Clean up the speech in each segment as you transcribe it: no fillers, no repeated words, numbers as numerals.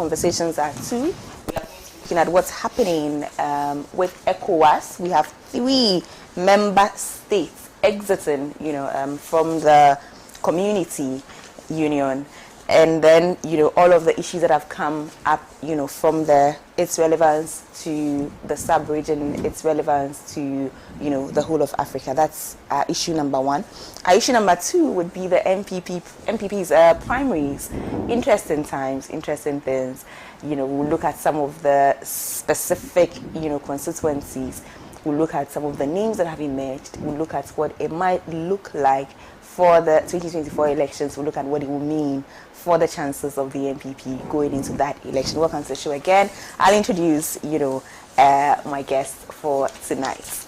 conversations are two. We are looking at what's happening with ECOWAS. We have 3 member states exiting, from the community union. And then, all of the issues that have come up, from its relevance to the sub-region, its relevance to, the whole of Africa. That's issue number 1. Issue number 2 would be the NPP's primaries. Interesting times, interesting things. We'll look at some of the specific, constituencies. We'll look at some of the names that have emerged. We'll look at what it might look like for the 2024 elections. We'll look at what it will mean for the chances of the NPP going into that election. Welcome to the show again. I'll introduce, my guest for tonight.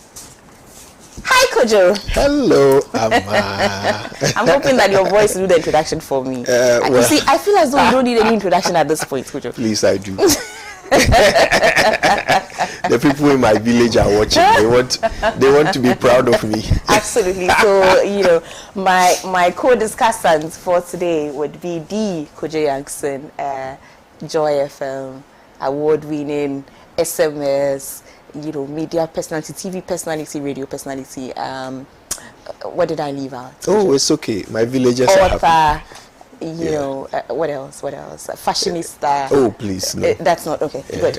Hi, Kojo. Hello, Ama. I'm hoping that your voice will do the introduction for me. You see, I feel as though you don't need any introduction at this point, Kojo. Please, I do. The people in my village are watching. They want to be proud of me. Absolutely. So, my co-discussants for today would be Kojo Yankson, Joy FM, award-winning SMS, media personality, TV personality, radio personality. What did I leave out? Oh, it's okay. My villagers are happy. What else? Fashionista. Oh, please, no. That's not okay. Yeah. Good.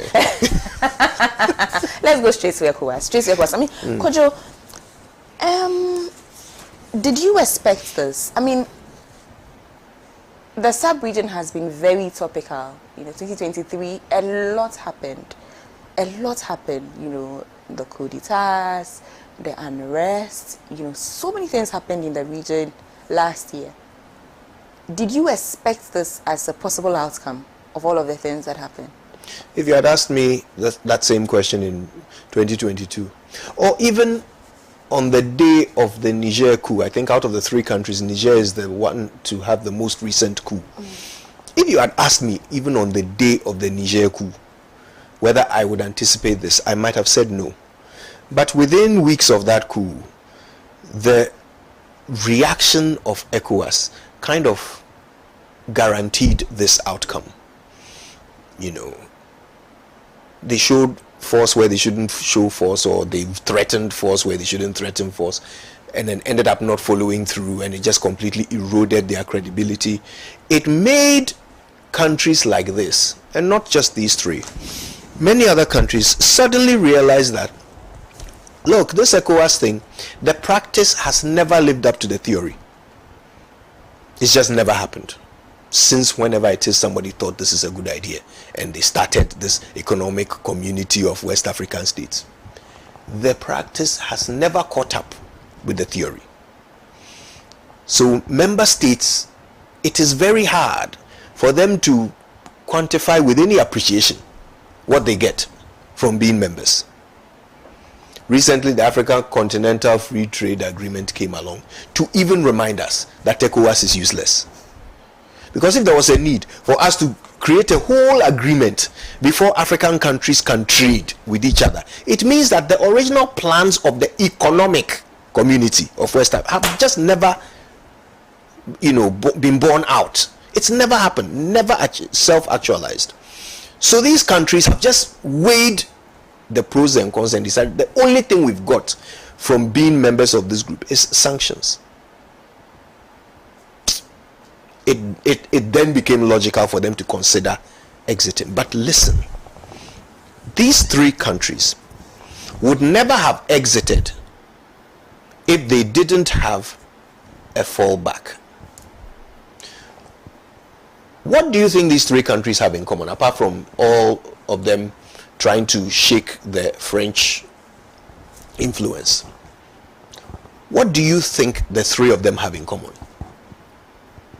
Let's go straight to ECOWAS. I mean, Kojo, did you expect this? I mean, the sub-region has been very topical. 2023, a lot happened. The coup d'etats, the unrest. So many things happened in the region last year. Did you expect this as a possible outcome of all of the things that happened? If you had asked me that same question in 2022, or even on the day of the Niger coup, I think out of the 3 countries, Niger is the one to have the most recent coup. If you had asked me, even on the day of the Niger coup, whether I would anticipate this, I might have said no. But within weeks of that coup, the reaction of ECOWAS kind of guaranteed this outcome. They showed force where they shouldn't show force, or they threatened force where they shouldn't threaten force, and then ended up not following through, and it just completely eroded their credibility. It made countries like this, and not just these 3, many other countries suddenly realize that, look, this ECOWAS thing, the practice has never lived up to the theory. It's just never happened. Since whenever it is somebody thought this is a good idea, and they started this economic community of West African states, the practice has never caught up with the theory. So member states, it is very hard for them to quantify with any appreciation what they get from being members. Recently, the African Continental Free Trade Agreement came along to even remind us that ECOWAS is useless. Because if there was a need for us to create a whole agreement before African countries can trade with each other, it means that the original plans of the economic community of West Africa have just never, been borne out. It's never happened, never self-actualized. So these countries have just weighed the pros and cons and decided the only thing we've got from being members of this group is sanctions. It then became logical for them to consider exiting. But listen, these 3 countries would never have exited if they didn't have a fallback. What do you think these 3 countries have in common, apart from all of them trying to shake the French influence? What do you think the 3 of them have in common?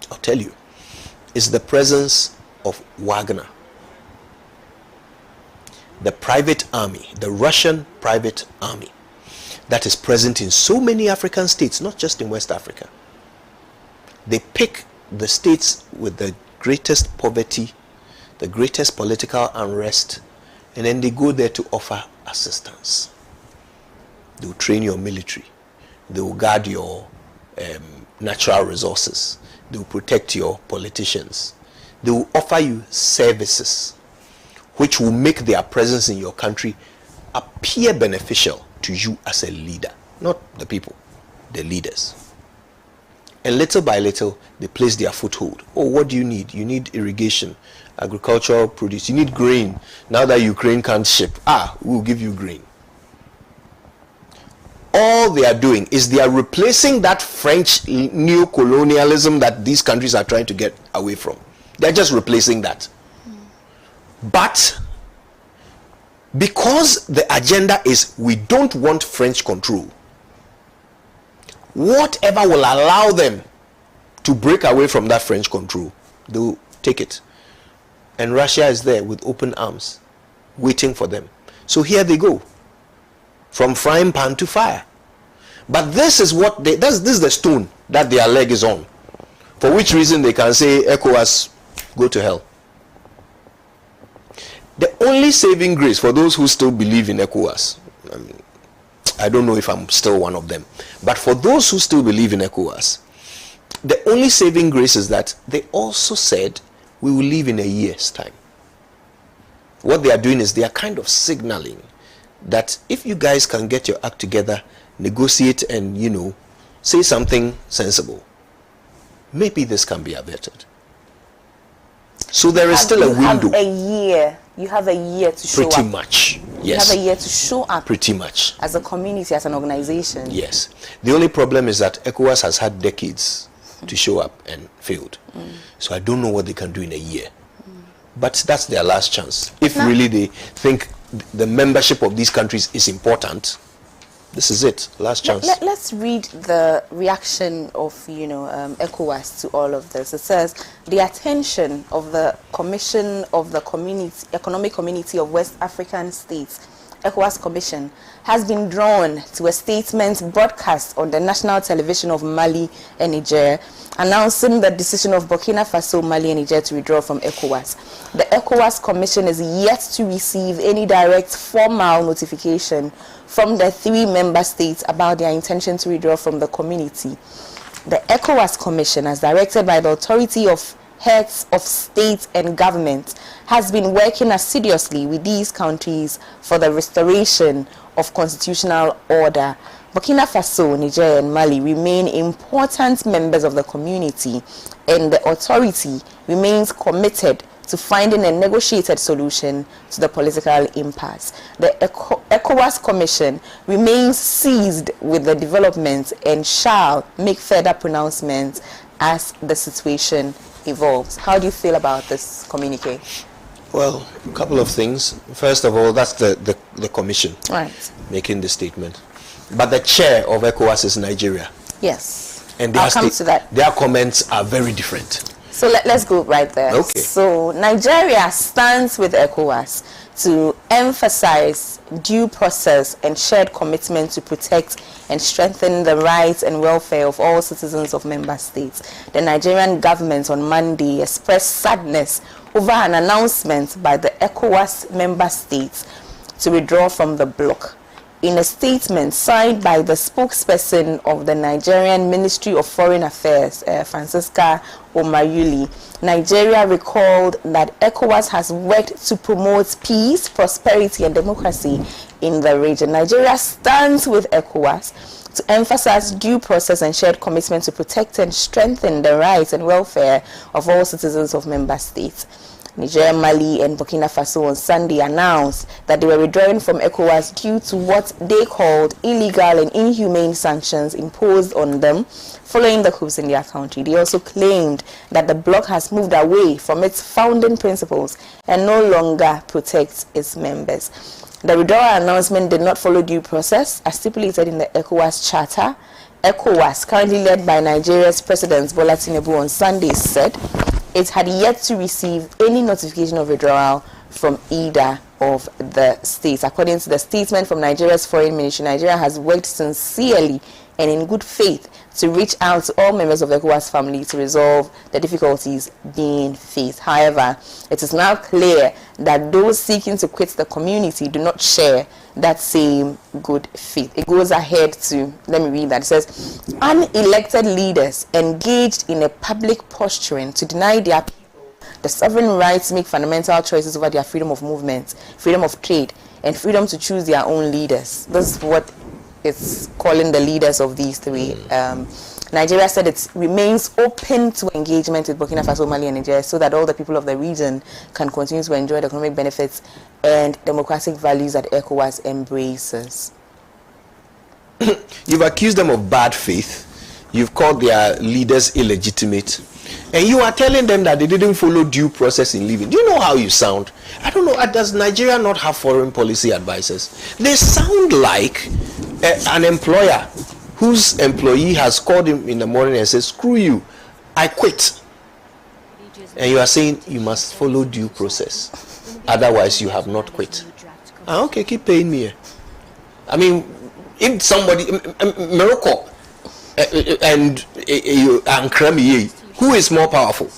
I'll tell you. It's the presence of Wagner, the private army, the Russian private army that is present in so many African states, not just in West Africa. They pick the states with the greatest poverty, the greatest political unrest, and then they go there to offer assistance. They will train your military. They will guard your natural resources. They will protect your politicians. They will offer you services which will make their presence in your country appear beneficial to you as a leader, not the people, the leaders. And little by little, they place their foothold. Oh, what do you need? You need irrigation, agricultural produce. You need grain. Now that Ukraine can't ship, we'll give you grain. All they are doing is they are replacing that French neo-colonialism that these countries are trying to get away from. They're just replacing that. But because the agenda is we don't want French control, whatever will allow them to break away from that French control, they'll take it. And Russia is there with open arms, waiting for them. So here they go, from frying pan to fire. But this is what this is the stone that their leg is on. For which reason they can say, ECOWAS, go to hell. The only saving grace for those who still believe in ECOWAS, I don't know if I'm still one of them, but for those who still believe in ECOWAS, the only saving grace is that they also said we will leave in a year's time. What they are doing is they are kind of signaling that if you guys can get your act together, negotiate and, say something sensible, maybe this can be averted. So there is still a window. You have a year to show up. Pretty much, yes. You have a year to show up. Pretty much. As a community, as an organization. Yes. The only problem is that ECOWAS has had decades to show up and failed. So I don't know what they can do in a year. But that's their last chance. If really they think the membership of these countries is important, this is it. Last chance. Let's read the reaction of, ECOWAS to all of this. It says, the attention of the Commission of the Economic Community of West African States, ECOWAS Commission, has been drawn to a statement broadcast on the national television of Mali and Niger, announcing the decision of Burkina Faso, Mali and Niger to withdraw from ECOWAS. The ECOWAS Commission is yet to receive any direct formal notification from the 3 member states about their intention to withdraw from the community. The ECOWAS Commission, as directed by the Authority of Heads of State and Government, has been working assiduously with these countries for the restoration of constitutional order. Burkina Faso, Niger, and Mali remain important members of the community, and the authority remains committed to finding a negotiated solution to the political impasse. The ECOWAS Commission remains seized with the developments and shall make further pronouncements as the situation evolves. How do you feel about this communique? Well, a couple of things. First of all, that's the commission making the statement. But the chair of ECOWAS is Nigeria. Yes. And I'll come to that. Their comments are very different. So let's go right there. Okay. So Nigeria stands with ECOWAS to emphasize due process and shared commitment to protect and strengthen the rights and welfare of all citizens of member states. The Nigerian government on Monday expressed sadness over an announcement by the ECOWAS member states to withdraw from the bloc. In a statement signed by the spokesperson of the Nigerian Ministry of Foreign Affairs, Francisca Omayuli, Nigeria recalled that ECOWAS has worked to promote peace, prosperity, and democracy in the region. Nigeria stands with ECOWAS to emphasize due process and shared commitment to protect and strengthen the rights and welfare of all citizens of member states. Niger, Mali, and Burkina Faso on Sunday announced that they were withdrawing from ECOWAS due to what they called illegal and inhumane sanctions imposed on them following the coups in their country. They also claimed that the bloc has moved away from its founding principles and no longer protects its members. The withdrawal announcement did not follow due process, as stipulated in the ECOWAS Charter. ECOWAS, currently led by Nigeria's President Bola Tinubu on Sunday, said it had yet to receive any notification of withdrawal from either of the states. According to the statement from Nigeria's Foreign Ministry, Nigeria has worked sincerely and in good faith to reach out to all members of the ECOWAS family to resolve the difficulties being faced. However, it is now clear that those seeking to quit the community do not share that same good faith. It goes ahead to, let me read that. It says, unelected leaders engaged in a public posturing to deny their people the sovereign right to make fundamental choices over their freedom of movement, freedom of trade, and freedom to choose their own leaders. This is what it's calling the leaders of these three. Nigeria said it remains open to engagement with Burkina Faso, Mali, and Nigeria so that all the people of the region can continue to enjoy the economic benefits and democratic values that ECOWAS embraces. You've accused them of bad faith. You've called their leaders illegitimate. And you are telling them that they didn't follow due process in leaving. Do you know how you sound? I don't know. Does Nigeria not have foreign policy advisors? They sound like an employer whose employee has called him in the morning and says, screw you, I quit. And you are saying you must follow due process. Otherwise, you have not quit. Okay, keep paying me. I mean, if somebody, Morocco, and Kremi, who is more powerful?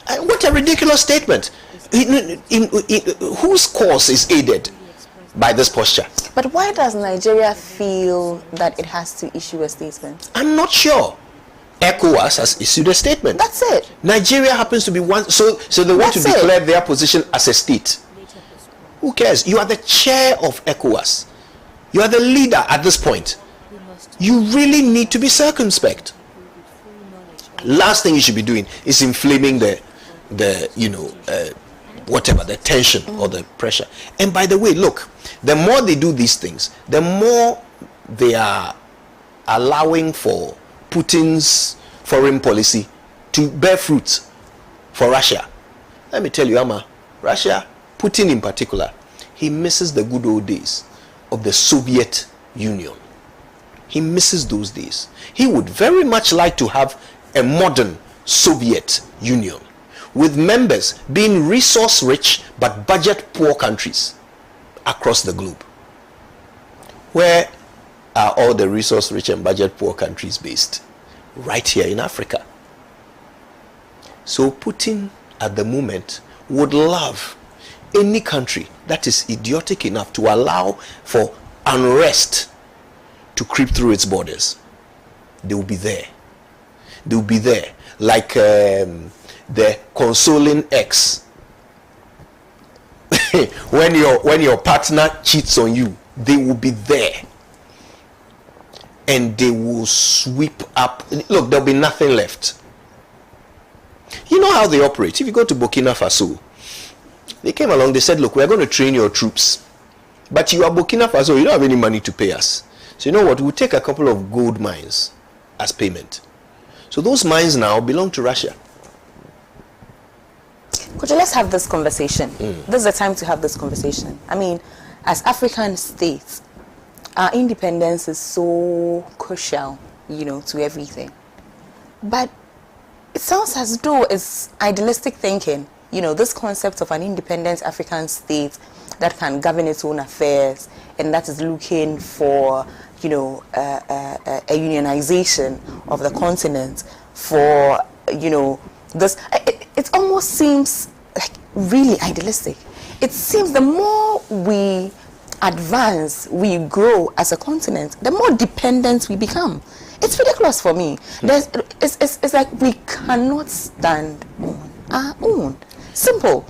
What a ridiculous statement. Whose cause is aided by this posture? But why does Nigeria feel that it has to issue a statement? I'm not sure. ECOWAS has issued a statement. That's it. Nigeria happens to be one, so they want to declare their position as a state. Who cares? You are the chair of ECOWAS. You are the leader at this point. You really need to be circumspect. Last thing you should be doing is inflaming the whatever, the tension or the pressure. And by the way, look, the more they do these things, the more they are allowing for Putin's foreign policy to bear fruit for Russia. Let me tell you, Ama, Russia, Putin in particular, he misses the good old days of the Soviet Union. He misses those days. He would very much like to have a modern Soviet Union with members being resource rich but budget poor countries across the globe. Where are all the resource rich and budget poor countries based? Right here in Africa. So Putin at the moment would love any country that is idiotic enough to allow for unrest to creep through its borders. They will be there. They will be there, like the consoling ex. when your partner cheats on you, they will be there, and they will sweep up. Look, there'll be nothing left. You know how they operate. If you go to Burkina Faso, they came along, they said, look, we're going to train your troops, but you are Burkina Faso, you don't have any money to pay us. So you know what, we'll take a couple of gold mines as payment. So those mines now belong to Russia. Kojo, let's have this conversation. This is the time to have this conversation. I mean, as African states, our independence is so crucial, to everything. But it sounds as though it's idealistic thinking. This concept of an independent African state that can govern its own affairs and that is looking for, a unionization of the continent for, this. It almost seems like really idealistic. It seems the more we advance, we grow as a continent, the more dependent we become. It's ridiculous for me. It's like we cannot stand on our own. Simple.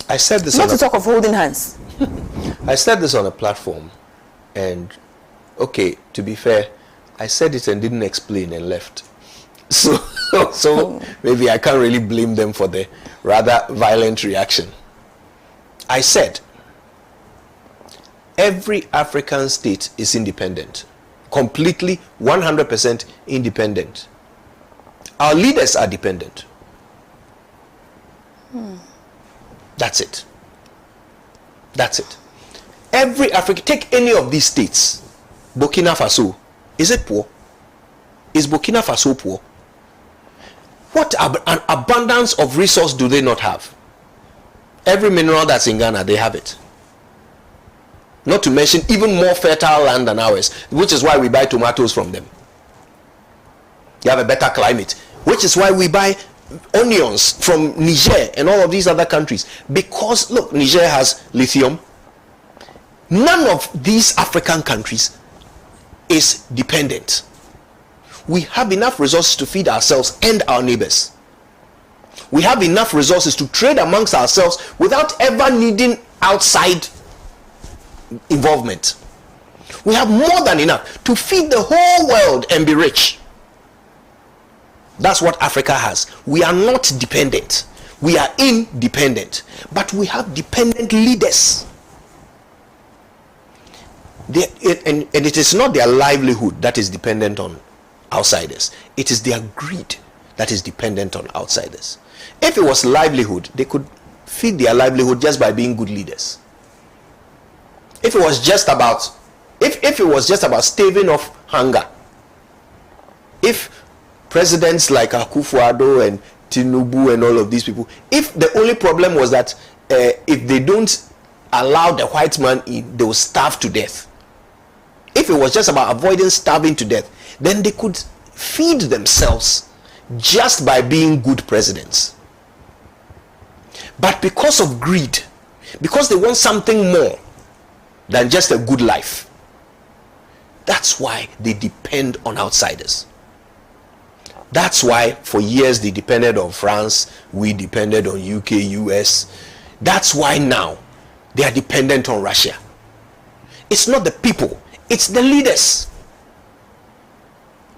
I said this. Not to talk of holding hands. I said this on a platform, and okay, to be fair, I said it and didn't explain and left. So maybe I can't really blame them for the rather violent reaction. I said every African state is independent, completely 100% independent. Our leaders are dependent. That's it. That's it. Every African, take any of these states. Burkina Faso, is it poor? Is Burkina Faso poor? What an abundance of resource do they not have? Every mineral that's in Ghana, they have it. Not to mention even more fertile land than ours, which is why we buy tomatoes from them. They have a better climate, which is why we buy onions from Niger and all of these other countries. Because look, Niger has lithium. None of these African countries is dependent. We have enough resources to feed ourselves and our neighbors. We have enough resources to trade amongst ourselves without ever needing outside involvement. We have more than enough to feed the whole world and be rich. That's what Africa has. We are not dependent. We are independent. But we have dependent leaders. And it is not their livelihood that is dependent on outsiders. It is their greed that is dependent on outsiders. If it was livelihood, they could feed their livelihood just by being good leaders. If it was just about staving off hunger, if presidents like Akufo-Addo and Tinubu and all of these people, if the only problem was that if they don't allow the white man in, they will starve to death. If it was just about avoiding starving to death, then they could feed themselves just by being good presidents. But because of greed, because they want something more than just a good life, that's why they depend on outsiders. That's why for years they depended on France, we depended on UK, US. That's why now they are dependent on Russia. It's not the people, it's the leaders.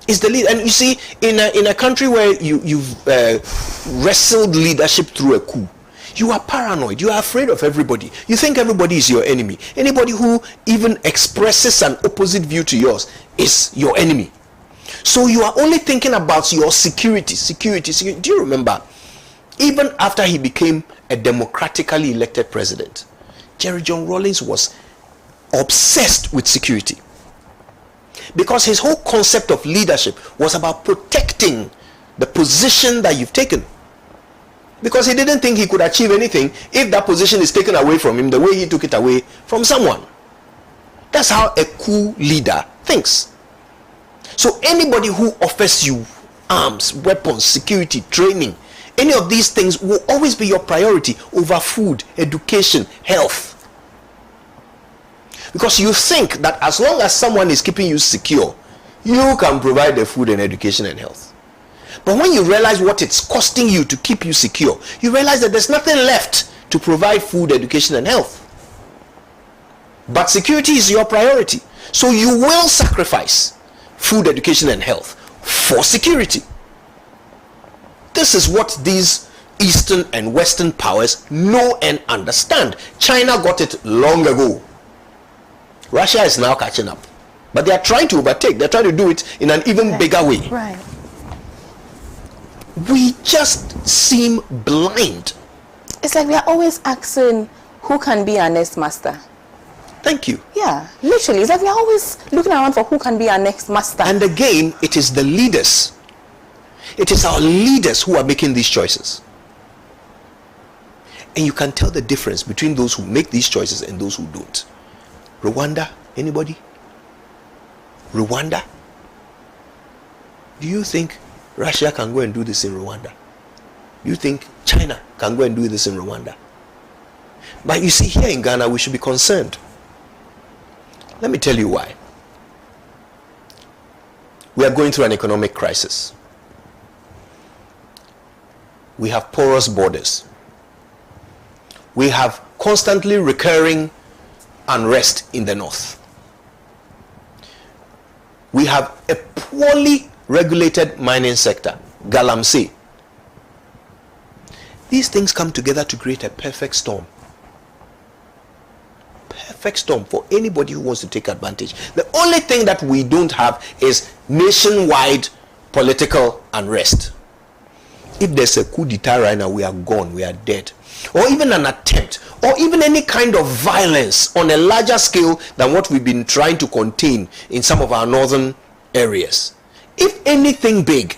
It's the lead. And you see, in a country where you've wrestled leadership through a coup, you are paranoid. You are afraid of everybody. You think everybody is your enemy. Anybody who even expresses an opposite view to yours is your enemy. So you are only thinking about your security. Do you remember, even after he became a democratically elected president, Jerry John Rawlings was obsessed with security, because his whole concept of leadership was about protecting the position that you've taken, because he didn't think he could achieve anything if that position is taken away from him the way he took it away from someone. That's how a coup leader thinks. So anybody who offers you arms, weapons, security, training, any of these things will always be your priority over food, education, health. Because you think that as long as someone is keeping you secure, you can provide the food and education and health. But when you realize what it's costing you to keep you secure, you realize that there's nothing left to provide food, education and health. But security is your priority. So you will sacrifice food, education and health for security. This is what these Eastern and Western powers know and understand. China got it long ago. Russia is now catching up, but they are trying to overtake. They're trying to do it in an even bigger way. Right. We just seem blind. It's like we are always asking who can be our next master. Thank you. Yeah, literally. It's like we are always looking around for who can be our next master. And again, it is the leaders. It is our leaders who are making these choices. And you can tell the difference between those who make these choices and those who don't. Rwanda, anybody? Rwanda? Do you think Russia can go and do this in Rwanda? Do you think China can go and do this in Rwanda? But you see, here in Ghana, we should be concerned. Let me tell you why. We are going through an economic crisis. We have porous borders. We have constantly recurring unrest in the north. We have a poorly regulated mining sector, Galamsey. These things come together to create a perfect storm. Perfect storm for anybody who wants to take advantage. The only thing that we don't have is nationwide political unrest. If there's a coup d'etat right now, we are gone, we are dead. Or even an attempt, or even any kind of violence on a larger scale than what we've been trying to contain in some of our northern areas. If anything big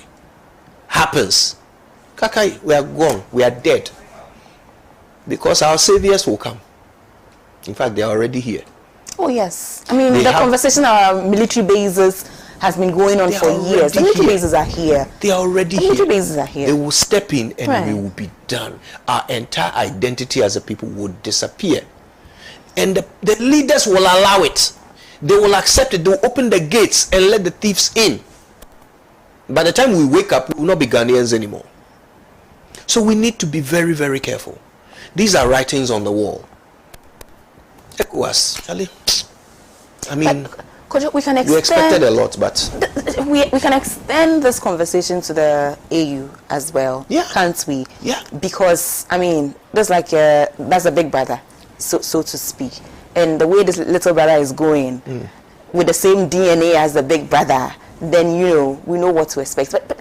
happens, Kakai, we are gone, we are dead. Because our saviors will come. In fact, they are already here. Oh yes. I mean, the conversation about military bases has been going on for years. The military bases are here. They are already here. The military bases are here. They will step in and we will be done. Our entire identity as a people will disappear. And the leaders will allow it. They will accept it. They will open the gates and let the thieves in. By the time we wake up, we will not be Ghanaians anymore. So we need to be very, very careful. These are writings on the wall. ECOWAS, Charlie. I mean, Kojo, we can you expected a lot, but we can extend this conversation to the AU as well, yeah, can't we? Yeah. Because I mean, there's like that's a big brother, so to speak, and the way this little brother is going with the same DNA as the big brother, then we know what to expect. But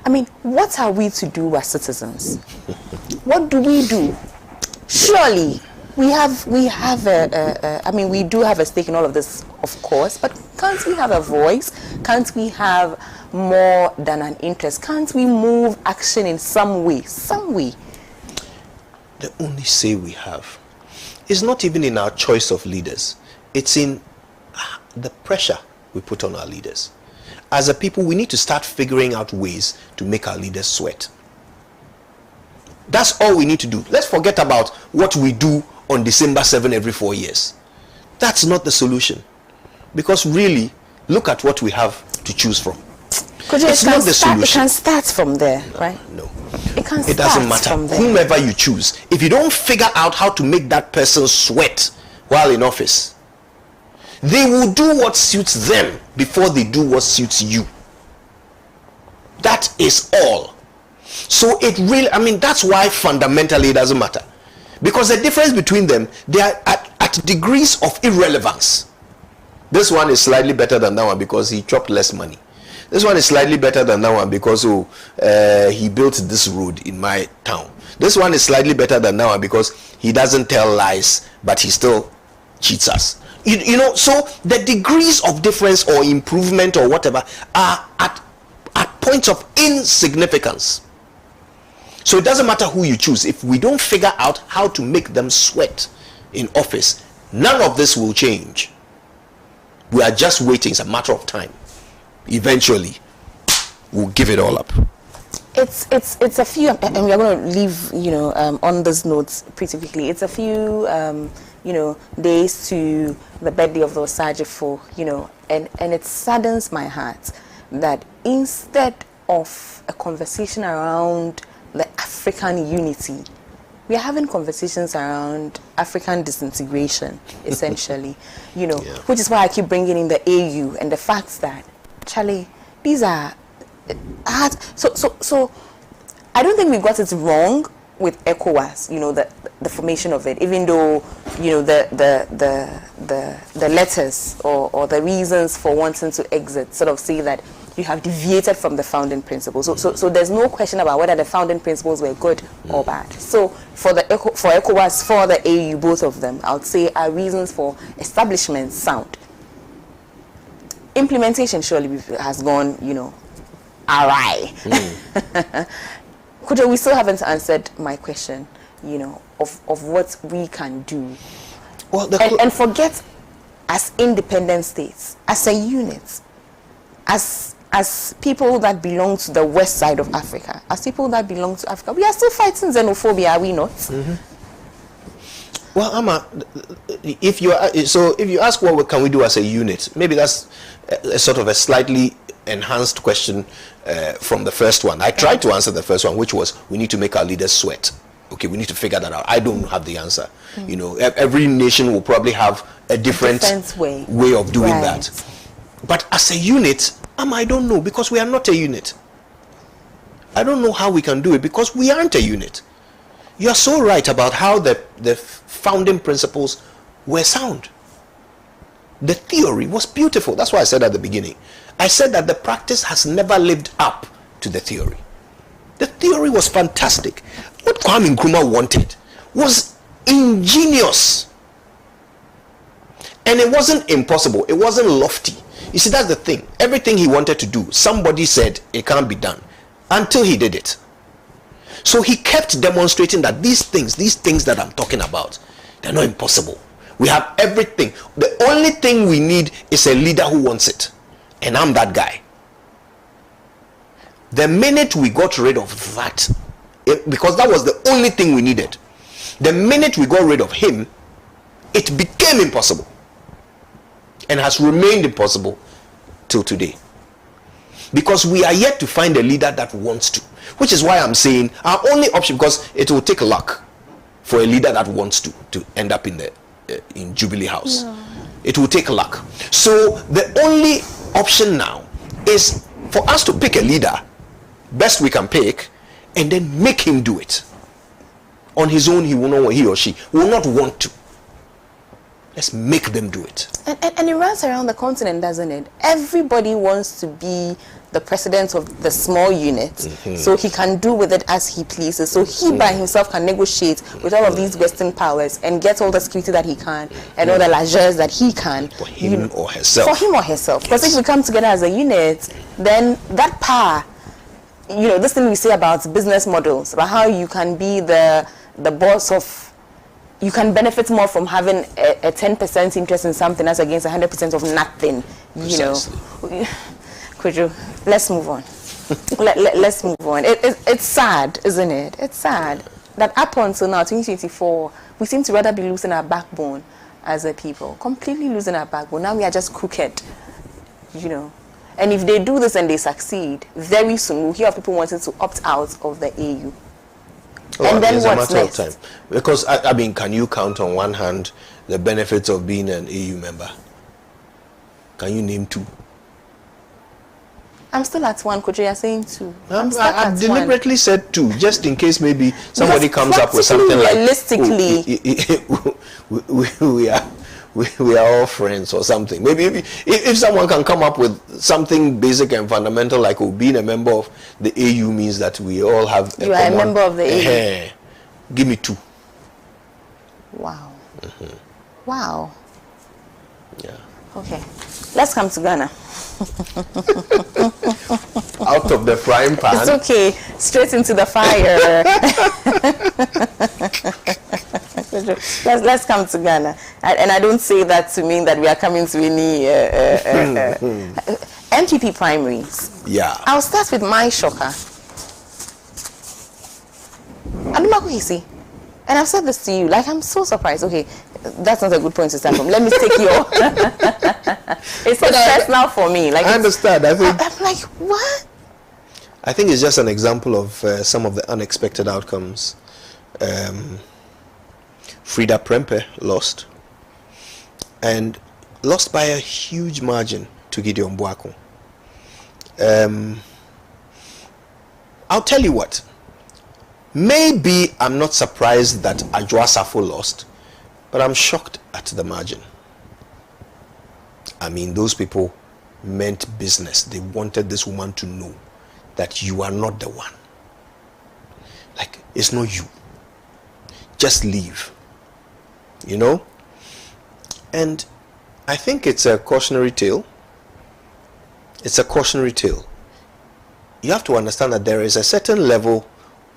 I mean, what are we to do as citizens? What do we do? Surely we do have a stake in all of this, of course, but can't we have a voice? Can't we have more than an interest? Can't we move action in some way? The only say we have is not even in our choice of leaders. It's in the pressure we put on our leaders. As a people, we need to start figuring out ways to make our leaders sweat. That's all we need to do. Let's forget about what we do on December 7 every 4 years. That's not the solution. Because really, look at what we have to choose from. It's not the solution. It can start from there, right? No. It doesn't matter. Whomever you choose, if you don't figure out how to make that person sweat while in office, they will do what suits them before they do what suits you. That is all. So it really, that's why fundamentally it doesn't matter. Because the difference between them, they are at degrees of irrelevance. This one is slightly better than that one because he chopped less money. This one is slightly better than that one because he built this road in my town. This one is slightly better than that one because he doesn't tell lies, but he still cheats us. So the degrees of difference or improvement or whatever are at points of insignificance. So it doesn't matter who you choose. If we don't figure out how to make them sweat in office, none of this will change. We are just waiting. It's a matter of time. Eventually, we'll give it all up. It's a few, and we are going to leave on those notes pretty quickly. It's a few days to the birthday of the Osajifo, and it saddens my heart that instead of a conversation around the African unity, we are having conversations around African disintegration, essentially, which is why I keep bringing in the AU and the fact that, Charlie, these are hard. So I don't think we got it wrong with ECOWAS, the formation of it, even though, the letters or the reasons for wanting to exit sort of say that you have deviated from the founding principles. So there's no question about whether the founding principles were good or bad. So for ECOWAS, for the AU, both of them, I would say are reasons for establishment sound. Implementation surely has gone, awry. Kojo, we still haven't answered my question, of what we can do. Well, and forget as independent states, as a unit, as people that belong to the west side of Africa, as people that belong to Africa, we are still fighting xenophobia, are we not? Mm-hmm. Well, Ama, if you ask what can we do as a unit, maybe that's a sort of a slightly enhanced question from the first one. I tried to answer the first one, which was we need to make our leaders sweat. Okay, we need to figure that out. I don't have the answer. Every nation will probably have a different way of doing that. But as a unit, I don't know, because we are not a unit. I don't know how we can do it because we aren't a unit. You are so right about how the founding principles were sound. The theory was beautiful. That's why I said at the beginning. I said that the practice has never lived up to the theory. The theory was fantastic. What Kwame Nkrumah wanted was ingenious. And it wasn't impossible. It wasn't lofty. You see, that's the thing. Everything he wanted to do, somebody said it can't be done until he did it. So he kept demonstrating that these things that I'm talking about, they're not impossible. We have everything. The only thing we need is a leader who wants it. And I'm that guy. The minute we got rid of that, because that was the only thing we needed, the minute we got rid of him, it became impossible. And has remained impossible till today. because we are yet to find a leader that wants to, which is why I'm saying our only option, because it will take luck for a leader that wants to end up in the in Jubilee House. No. It will take luck. So the only option now is for us to pick a leader, best we can pick, and then make him do it. On his own, he or she will not want to. Let's make them do it. And it runs around the continent, doesn't it? Everybody wants to be the president of the small unit, so he can do with it as he pleases. So he by himself can negotiate with all of these Western powers and get all the security that he can and all the largesse that he can. For him or herself. For him or herself. Because if we come together as a unit, then that power, this thing we say about business models, about how you can be the boss of, you can benefit more from having a 10% interest in something as against 100% of nothing, Precisely. Kojo, let's move on. Let's move on. It's sad, isn't it? It's sad that up until now, 2024, we seem to rather be losing our backbone as a people. Completely losing our backbone. Now we are just crooked, And if they do this and they succeed, very soon we'll hear of people wanting to opt out of the AU. And then what's next? Time. Because, I mean, can you count on one hand the benefits of being an AU member? Can you name two? I'm still at one, Kojo. You're saying two. I deliberately said two, just in case maybe somebody comes up with something like, realistically, we are all friends or something. Maybe if someone can come up with something basic and fundamental, like being a member of the AU means that we all have you are a member of the AU. Give me two. Wow. Wow. Yeah. Okay. Let's come to Ghana. Out of the frying pan. It's okay. Straight into the fire. Let's come to Ghana. And I don't say that to mean that we are coming to any NPP primaries. Yeah. I'll start with my shocker. Adumakuhisi. And I've said this to you. Like, I'm so surprised. Okay, that's not a good point to start from. Let me take your... It's so personal for me. Like, I understand. I think... I'm like, what? I think it's just an example of some of the unexpected outcomes. Frida Prempe lost. And lost by a huge margin to Gideon Boako. I'll tell you what. Maybe I'm not surprised that Adwoa Safo lost, but I'm shocked at the margin. I mean, those people meant business. They wanted this woman to know that you are not the one. Like, it's not you. Just leave. And I think it's a cautionary tale. It's a cautionary tale. You have to understand that there is a certain level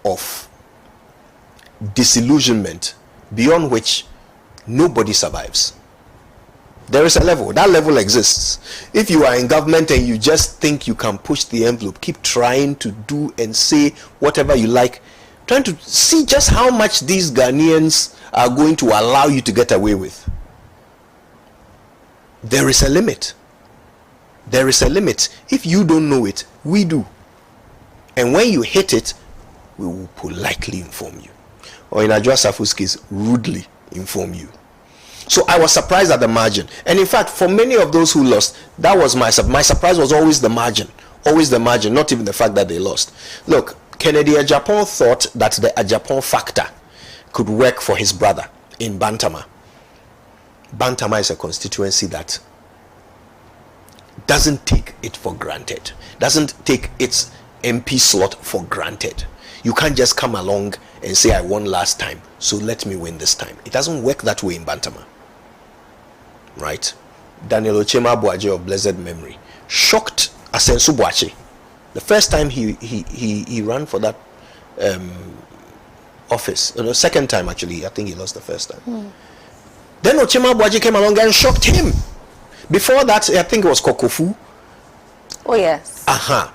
of disillusionment beyond which nobody survives. There is a level. That level exists. If you are in government and you just think you can push the envelope, keep trying to do and say whatever you like, trying to see just how much these Ghanaians are going to allow you to get away with. There is a limit. There is a limit. If you don't know it, we do. And when you hit it, we will politely inform you. Or in Adwoa Safo's case, rudely inform you. So I was surprised at the margin. And in fact, for many of those who lost, that was my surprise was always the margin. Always the margin, not even the fact that they lost. Look, Kennedy Agyapong thought that the Agyapong factor could work for his brother in Bantama. Bantama is a constituency that doesn't take it for granted. Doesn't take its MP slot for granted. You can't just come along and say, I won last time, so let me win this time. It doesn't work that way in Bantama. Right? Daniel Ochema Boaje of blessed memory shocked Asensu Boache. The first time he ran for that office, the second time actually, I think he lost the first time. Then Ochema Boaje came along and shocked him. Before that, I think it was Kokofu. Oh yes.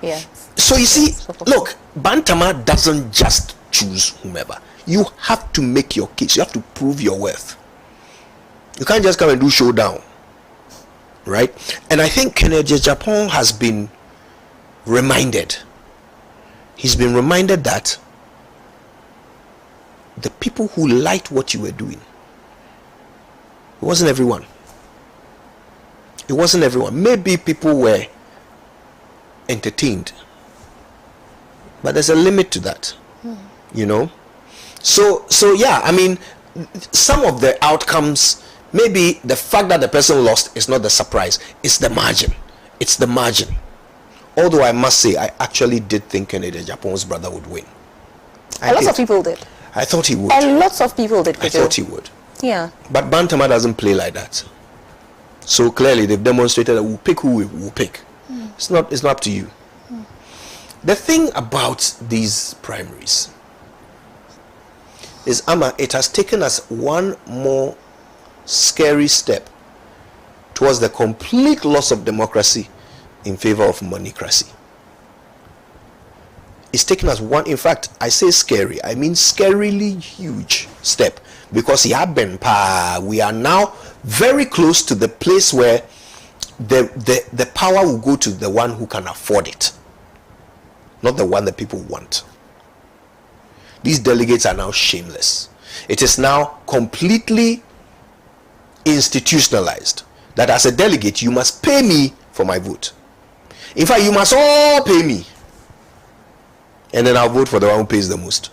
Yes. So you see, look, Bantama doesn't just choose whomever. You have to make your case. You have to prove your worth. You can't just come and do showdown, right? And I think Kennedy Agyapong has been reminded. He's been reminded that the people who liked what you were doing, it wasn't everyone. It wasn't everyone. Maybe people were entertained, but there's a limit to that. You know. So yeah, I mean, some of the outcomes, maybe the fact that the person lost is not the surprise, it's the margin. It's the margin. Although I must say, I actually did think Kennedy Japan's brother would win. A lot of people did. I thought he would. A lot of people did. I thought he would. Yeah. But Bantama doesn't play like that. So clearly they've demonstrated that we'll pick who we will pick. It's not up to you. The thing about these primaries is, Ama, it has taken us one more scary step towards the complete loss of democracy in favor of monocracy. It's taken us one, in fact, I say scary, I mean scarily huge step, because we are now very close to the place where the power will go to the one who can afford it, not the one that people want. These delegates are now shameless. It is now completely institutionalized that as a delegate you must pay me for my vote. In fact, you must all pay me, and then I'll vote for the one who pays the most.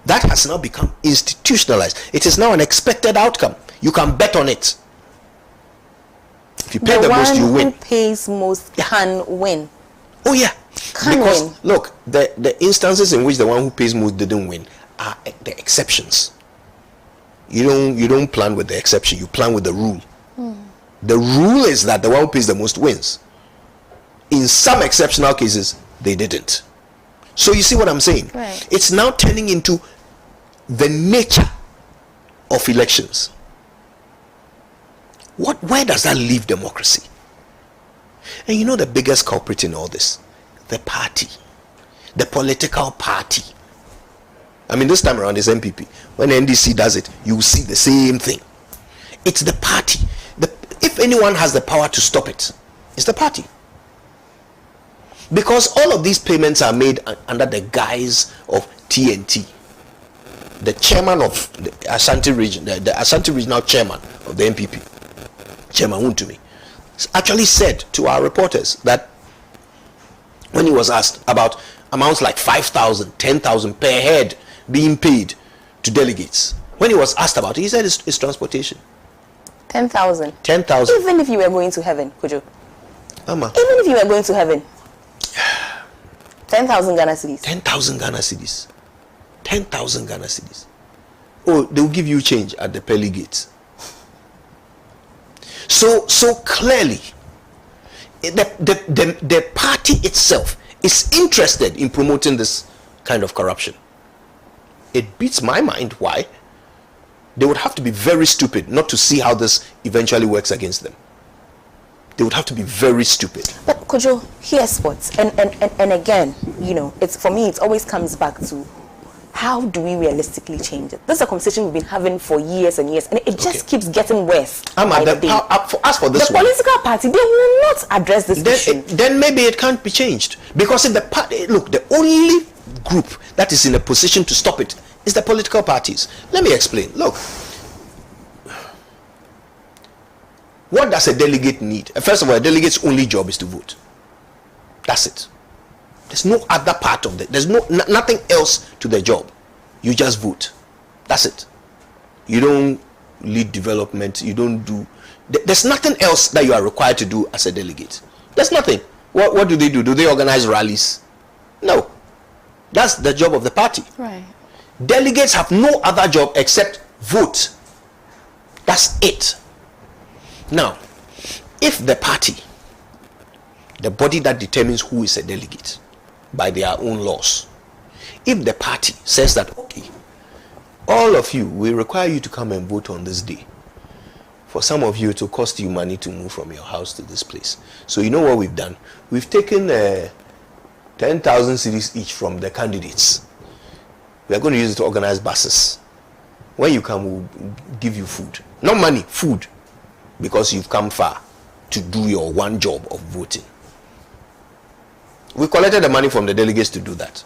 That has now become institutionalized. It is now an expected outcome. You can bet on it. If you pay the most, you win. The one who pays most can win. Oh yeah. Because win. Look, the instances in which the one who pays most didn't win are the exceptions. You don't plan with the exception, you plan with the rule. The rule is that the one who pays the most wins. In some exceptional cases, they didn't. So you see what I'm saying? Right. It's now turning into the nature of elections. Where does that leave democracy? And you know the biggest culprit in all this? The party. The political party. I mean, this time around is NPP. When NDC does it, you will see the same thing. It's the party. If anyone has the power to stop it, it's the party. Because all of these payments are made under the guise of TNT. The chairman of the Ashanti region, the Ashanti regional chairman of the NPP, Chairman Wuntumi, actually said to our reporters that when he was asked about amounts like 5,000, 10,000 per head being paid to delegates, when he was asked about it, he said it's transportation. 10,000. 10,000. Even if you were going to heaven, Kojo. Ama. Even if you were going to heaven. 10,000 Ghana cedis. 10,000 Ghana cedis. 10,000 Ghana cedis. Oh, they will give you change at the pearly gates. So clearly, the party itself is interested in promoting this kind of corruption. It beats my mind why. They would have to be very stupid not to see how this eventually works against them. They would have to be very stupid. But Kojo, here's what, and again, you know, it's for me, it always comes back to how do we realistically change it? This is a conversation we've been having for years and years, and it just keeps getting worse. As for this the political party, they will not address this issue. Then maybe it can't be changed, because if the party, look, the only group that is in a position to stop it is the political parties. Let me explain. Look, what does a delegate need? First of all, a delegate's only job is to vote. That's it. There's no other part of it. There's nothing else to the job. You just vote. That's it. You don't lead development. You don't do. There's nothing else that you are required to do as a delegate. There's nothing. What do? Do they organize rallies? No. That's the job of the party. Right. Delegates have no other job except vote. That's it. Now, if the party, the body that determines who is a delegate by their own laws, if the party says that, okay, all of you, we require you to come and vote on this day. For some of you, it will cost you money to move from your house to this place. So you know what we've done? We've taken 10,000 cedis each from the candidates. We are going to use it to organize buses. When you come, we'll give you food. Not money, food. Because you've come far to do your one job of voting. We collected the money from the delegates to do that.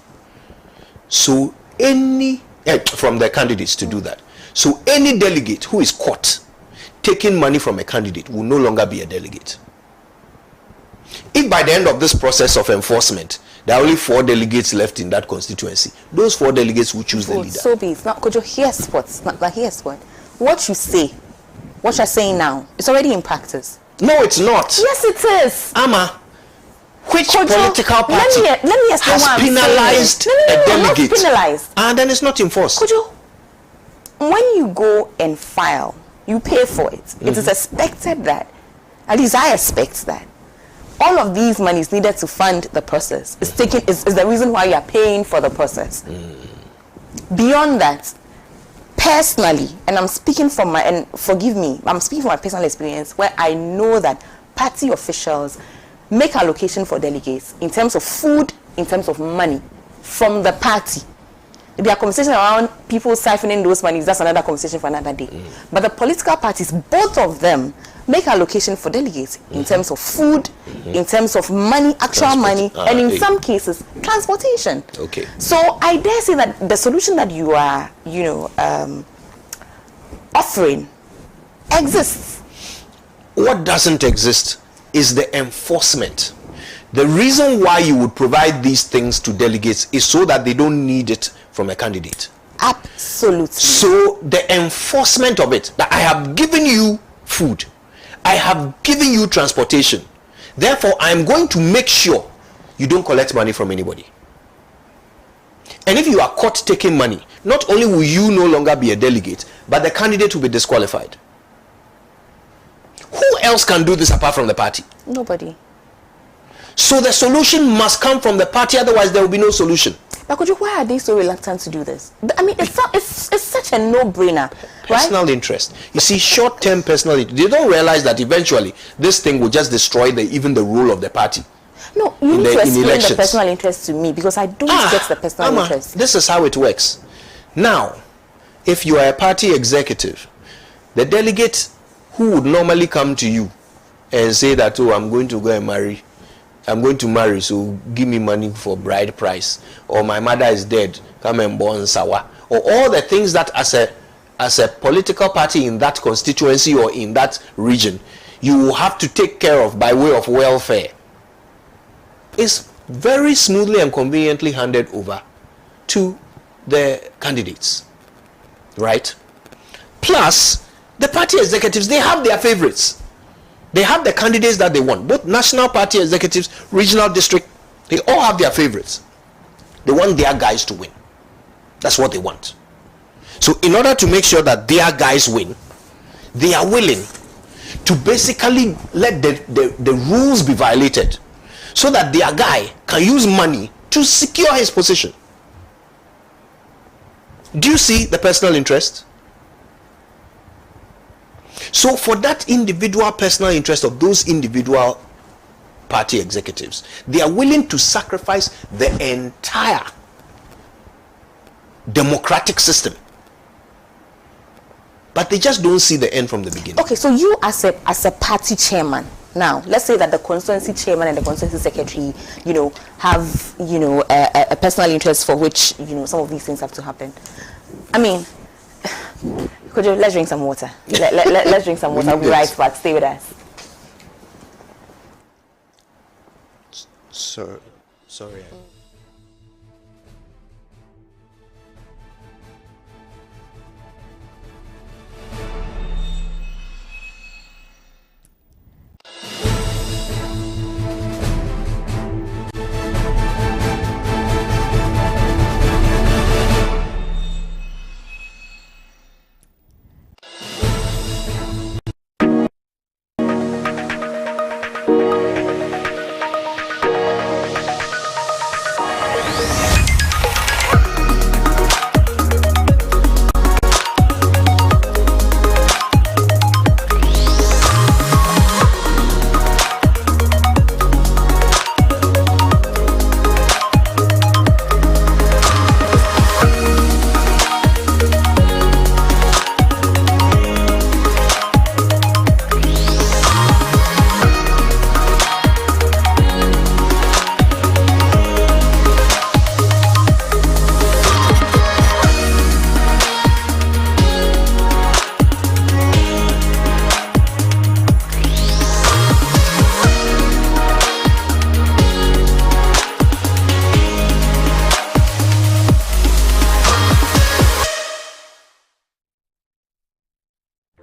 So from the candidates to do that. So any delegate who is caught taking money from a candidate will no longer be a delegate. If by the end of this process of enforcement, there are only 4 delegates left in that constituency, those 4 delegates will choose the leader. So be it. Now, Kojo, here's what. What you say, what you're saying now, it's already in practice. No, it's not. Yes, it is. Ama, which Kojo, political party let me explain has what I'm penalized saying. No, a delegate? not penalized. And then it's not enforced. Kojo, when you go and file, you pay for it. It is expected that, at least I expect that, all of these monies needed to fund the process is the reason why you are paying for the process. Beyond that, personally, and I'm speaking from my personal experience, where I know that party officials make allocation for delegates in terms of food, in terms of money from the party. There are conversations around people siphoning those monies. That's another conversation for another day. But the political parties, both of them, make allocation for delegates in terms of food, in terms of money, actual money, and in some cases, transportation. Okay. So I dare say that the solution that you are, offering exists. What doesn't exist is the enforcement. The reason why you would provide these things to delegates is so that they don't need it from a candidate. Absolutely. So the enforcement of it, that I have given you food, I have given you transportation, therefore I am going to make sure you don't collect money from anybody. And if you are caught taking money, not only will you no longer be a delegate, but the candidate will be disqualified. Who else can do this apart from the party? Nobody. So the solution must come from the party, otherwise there will be no solution. But Kojo, why are they so reluctant to do this? I mean, it's such a no-brainer, right? Personal interest. You see, short-term personal interest. They don't realize that eventually this thing will just destroy even the role of the party. No, you need to explain the personal interest to me, because I don't get the personal interest. This is how it works. Now, if you are a party executive, the delegate who would normally come to you and say that, oh, I'm going to go and marry, so give me money for bride price, or my mother is dead, come and born sawa, or all the things that as a political party in that constituency or in that region you will have to take care of by way of welfare, is very smoothly and conveniently handed over to the candidates, right? Plus, the party executives, they have their favorites. They have the candidates that they want. Both national party executives, regional district, they all have their favorites. They want their guys to win. That's what they want. So in order to make sure that their guys win, they are willing to basically let the rules be violated so that their guy can use money to secure his position. Do you see the personal interest? So for that individual personal interest of those individual party executives, they are willing to sacrifice the entire democratic system. But they just don't see the end from the beginning. Okay, so you as a party chairman, now let's say that the constituency chairman and the constituency secretary, have a personal interest for which some of these things have to happen. I mean, Kojo, let's drink some water. Let's drink some water. I'll be right back. Stay with us. Sorry.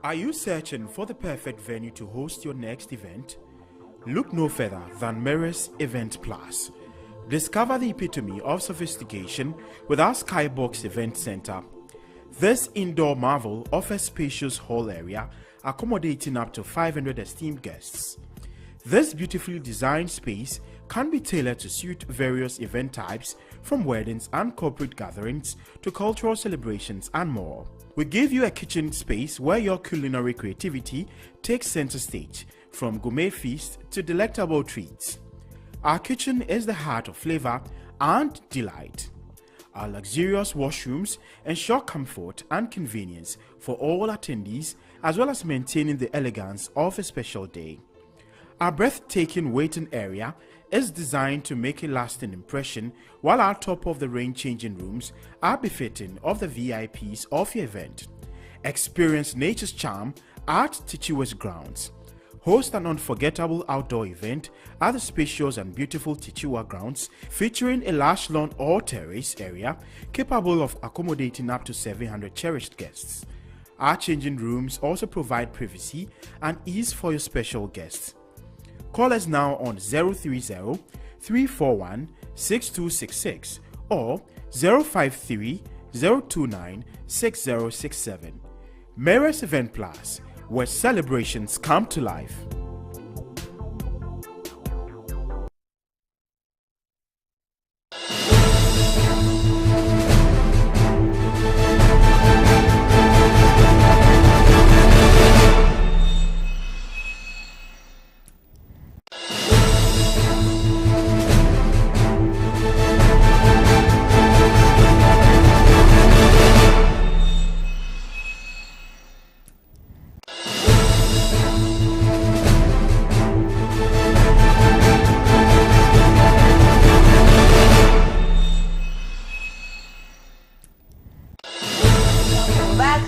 Are you searching for the perfect venue to host your next event? Look no further than Meres Event Plus. Discover the epitome of sophistication with our Skybox Event Center. This indoor marvel offers spacious hall area accommodating up to 500 esteemed guests. This beautifully designed space can be tailored to suit various event types, from weddings and corporate gatherings to cultural celebrations and more. We give you a kitchen space where your culinary creativity takes center stage, from gourmet feast to delectable treats. Our kitchen is the heart of flavor and delight. Our luxurious washrooms ensure comfort and convenience for all attendees, as well as maintaining the elegance of a special day. Our breathtaking waiting area is designed to make a lasting impression, while our top-of-the-range changing rooms are befitting of the VIPs of your event. Experience nature's charm at Tichua's grounds. Host an unforgettable outdoor event at the spacious and beautiful Tichua grounds, featuring a large lawn or terrace area capable of accommodating up to 700 cherished guests. Our changing rooms also provide privacy and ease for your special guests. Call us now on 030-341-6266 or 053-029-6067. Meres Event Plus, where celebrations come to life.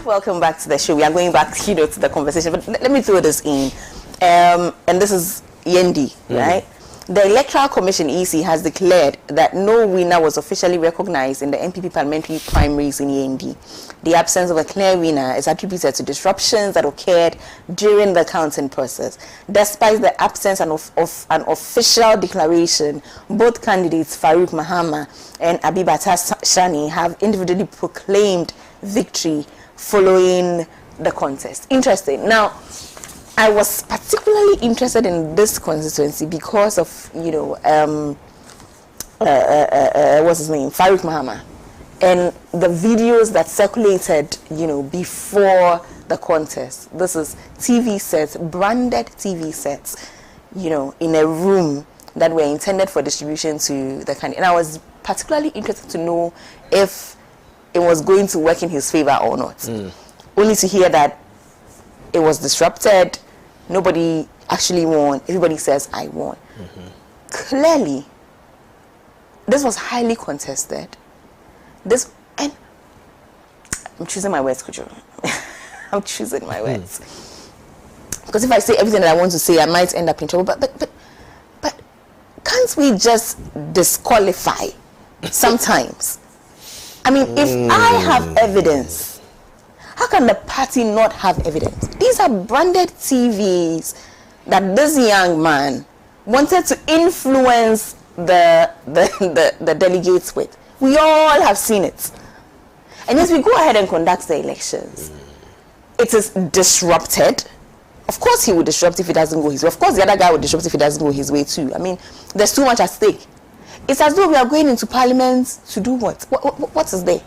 Welcome back to the show. We are going back, to the conversation, but let me throw this in. And this is Yendi, right? The Electoral Commission (EC) has declared that no winner was officially recognized in the NPP parliamentary primaries in Yendi. The absence of a clear winner is attributed to disruptions that occurred during the counting process. Despite the absence of an official declaration, both candidates Farouk Mahama and Abibata Shani have individually proclaimed victory following the contest. Interesting. Now, I was particularly interested in this constituency because of, what's his name? Farouk Mahama. And the videos that circulated, before the contest. This is TV sets, branded TV sets, in a room that were intended for distribution to the candidate. And I was particularly interested to know if it was going to work in his favor or not. Only to hear that it was disrupted, nobody actually won, everybody says I won. Clearly, this was highly contested. And I'm choosing my words, Kojo. I'm choosing my words. Because if I say everything that I want to say, I might end up in trouble. But can't we just disqualify sometimes? I mean, if I have evidence, how can the party not have evidence? These are branded TVs that this young man wanted to influence the delegates with. We all have seen it. And as we go ahead and conduct the elections, it is disrupted. Of course he will disrupt if it doesn't go his way. Of course the other guy will disrupt if it doesn't go his way too. I mean, there's too much at stake. It's as though we are going into parliament to do what? What is there?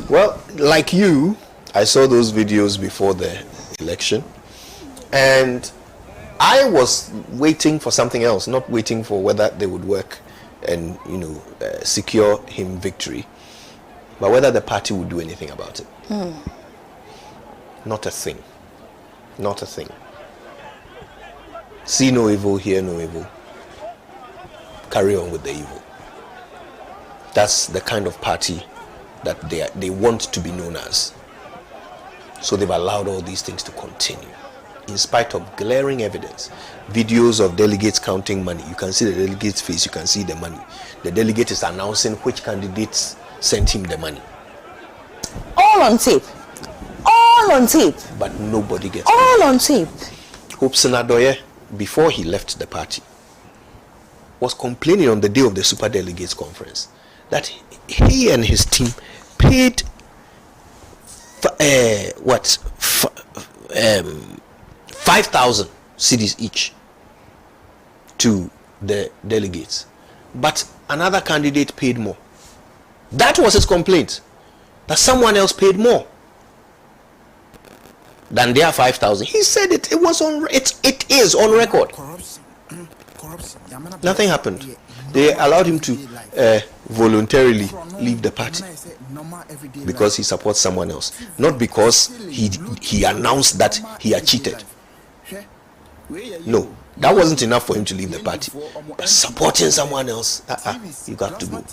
Well, like you, I saw those videos before the election, and I was waiting for something else, not waiting for whether they would work and secure him victory, but whether the party would do anything about it. Not a thing. Not a thing. See no evil, hear no evil. Carry on with the evil. That's the kind of party that they want to be known as. So they've allowed all these things to continue, in spite of glaring evidence. Videos of delegates counting money. You can see the delegate's face, you can see the money. The delegate is announcing which candidate's sent him the money. All on tape. All on tape. But nobody gets all on tape. Hope Senadoye, before he left the party, was complaining on the day of the Super Delegates Conference that he and his team paid 5,000 cedis each to the delegates, but another candidate paid more. That was his complaint, that someone else paid more than their 5,000. He said it. It was on. It is on record. Nothing happened. They allowed him to voluntarily leave the party because he supports someone else, not because he announced that he had cheated. No, that wasn't enough for him to leave the party. But supporting someone else, you got to go.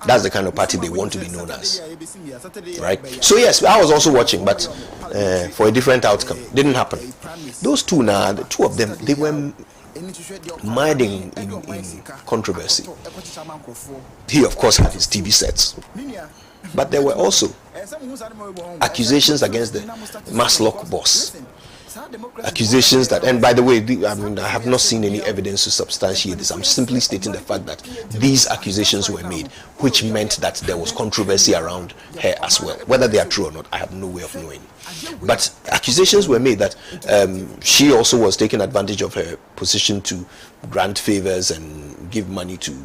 That's the kind of party they want to be known as, right? So yes, I was also watching, but for a different outcome. Didn't happen. Those two now, the two of them, they were mired in controversy. He of course had his TV sets, but there were also accusations against the Maslock boss. Accusations that, and by the way, I have not seen any evidence to substantiate this. I'm simply stating the fact that these accusations were made, which meant that there was controversy around her as well. Whether they are true or not, I have no way of knowing. But accusations were made that she also was taking advantage of her position to grant favors and give money to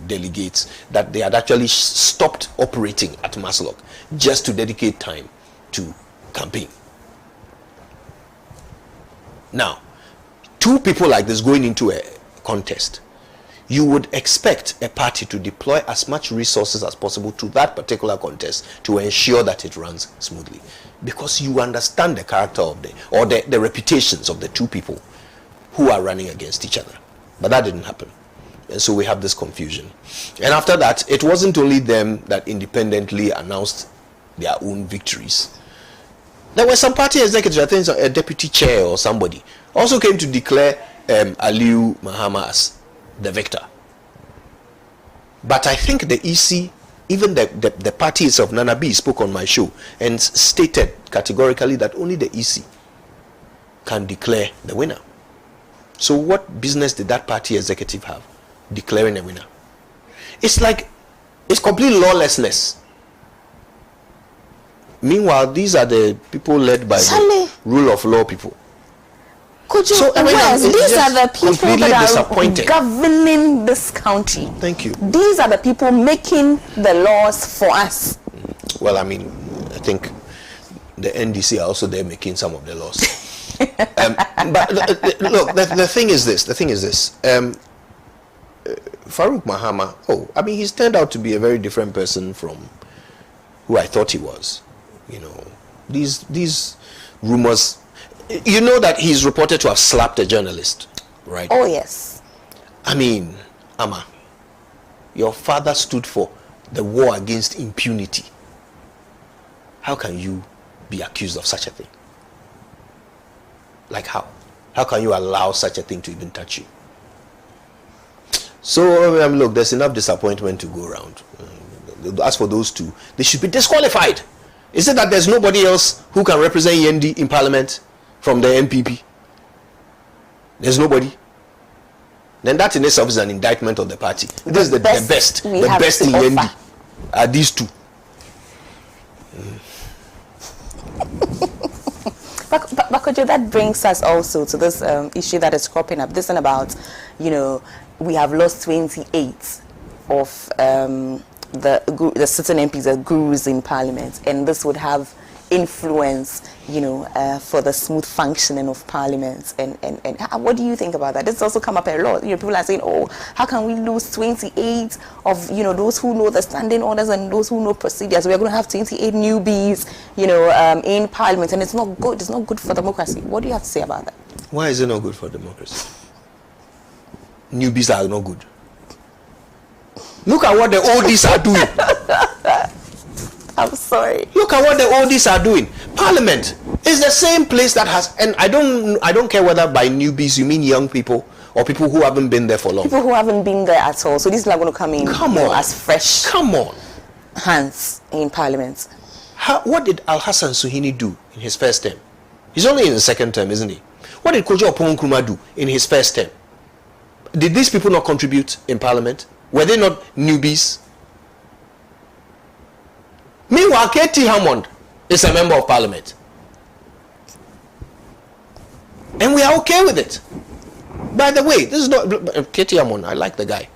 delegates, that they had actually stopped operating at Maslock just to dedicate time to campaign. Now, two people like this going into a contest, you would expect a party to deploy as much resources as possible to that particular contest to ensure that it runs smoothly, because you understand the character of the reputations of the two people who are running against each other. But that didn't happen, and so we have this confusion. And after that, it wasn't only them that independently announced their own victories. There were some party executives, I think a deputy chair or somebody, also came to declare Aliu Mahama as the victor. But I think the EC, even the party itself, Nana B, spoke on my show and stated categorically that only the EC can declare the winner. So what business did that party executive have declaring a winner? It's complete lawlessness. Meanwhile, these are the people led by the rule of law people. These are the people that are governing this country. Thank you. These are the people making the laws for us. Well, I think the NDC are also there making some of the laws. But look, the thing is this. Farouk Mahama, he's turned out to be a very different person from who I thought he was. These rumors, that he's reported to have slapped a journalist, right? Oh yes. Ama, your father stood for the war against impunity. How can you be accused of such a thing? Like how? How can you allow such a thing to even touch you? So look, there's enough disappointment to go around. As for those two, they should be disqualified. Is it that there's nobody else who can represent Yendi in parliament from the NPP? There's nobody. Then that in itself is an indictment of the party. This is the best in Yendi are these two. But Kojo, that brings us also to this issue that is cropping up. This one about, we have lost 28 of the sitting MPs, the gurus in Parliament, and this would have influence, for the smooth functioning of Parliament. And what do you think about that? This has also come up a lot. People are saying, how can we lose 28 of those who know the standing orders and those who know procedures? We're going to have 28 newbies, in Parliament, and it's not good. It's not good for democracy. What do you have to say about that? Why is it not good for democracy? Newbies are not good. Look at what the oldies are doing. I'm sorry. Look at what the oldies are doing. Parliament is the same place that has, and I don't care whether by newbies you mean young people or people who haven't been there for long? People who haven't been there at all. So these are going to come in as fresh hands in Parliament. What did Al-Hassan Suhini do in his first term? He's only in the second term, isn't he? What did Kojo Yankson do in his first term? Did these people not contribute in Parliament? Were they not newbies? Meanwhile, K.T. Hammond is a member of Parliament. And we are okay with it. By the way, this is not K.T. Hammond. I like the guy.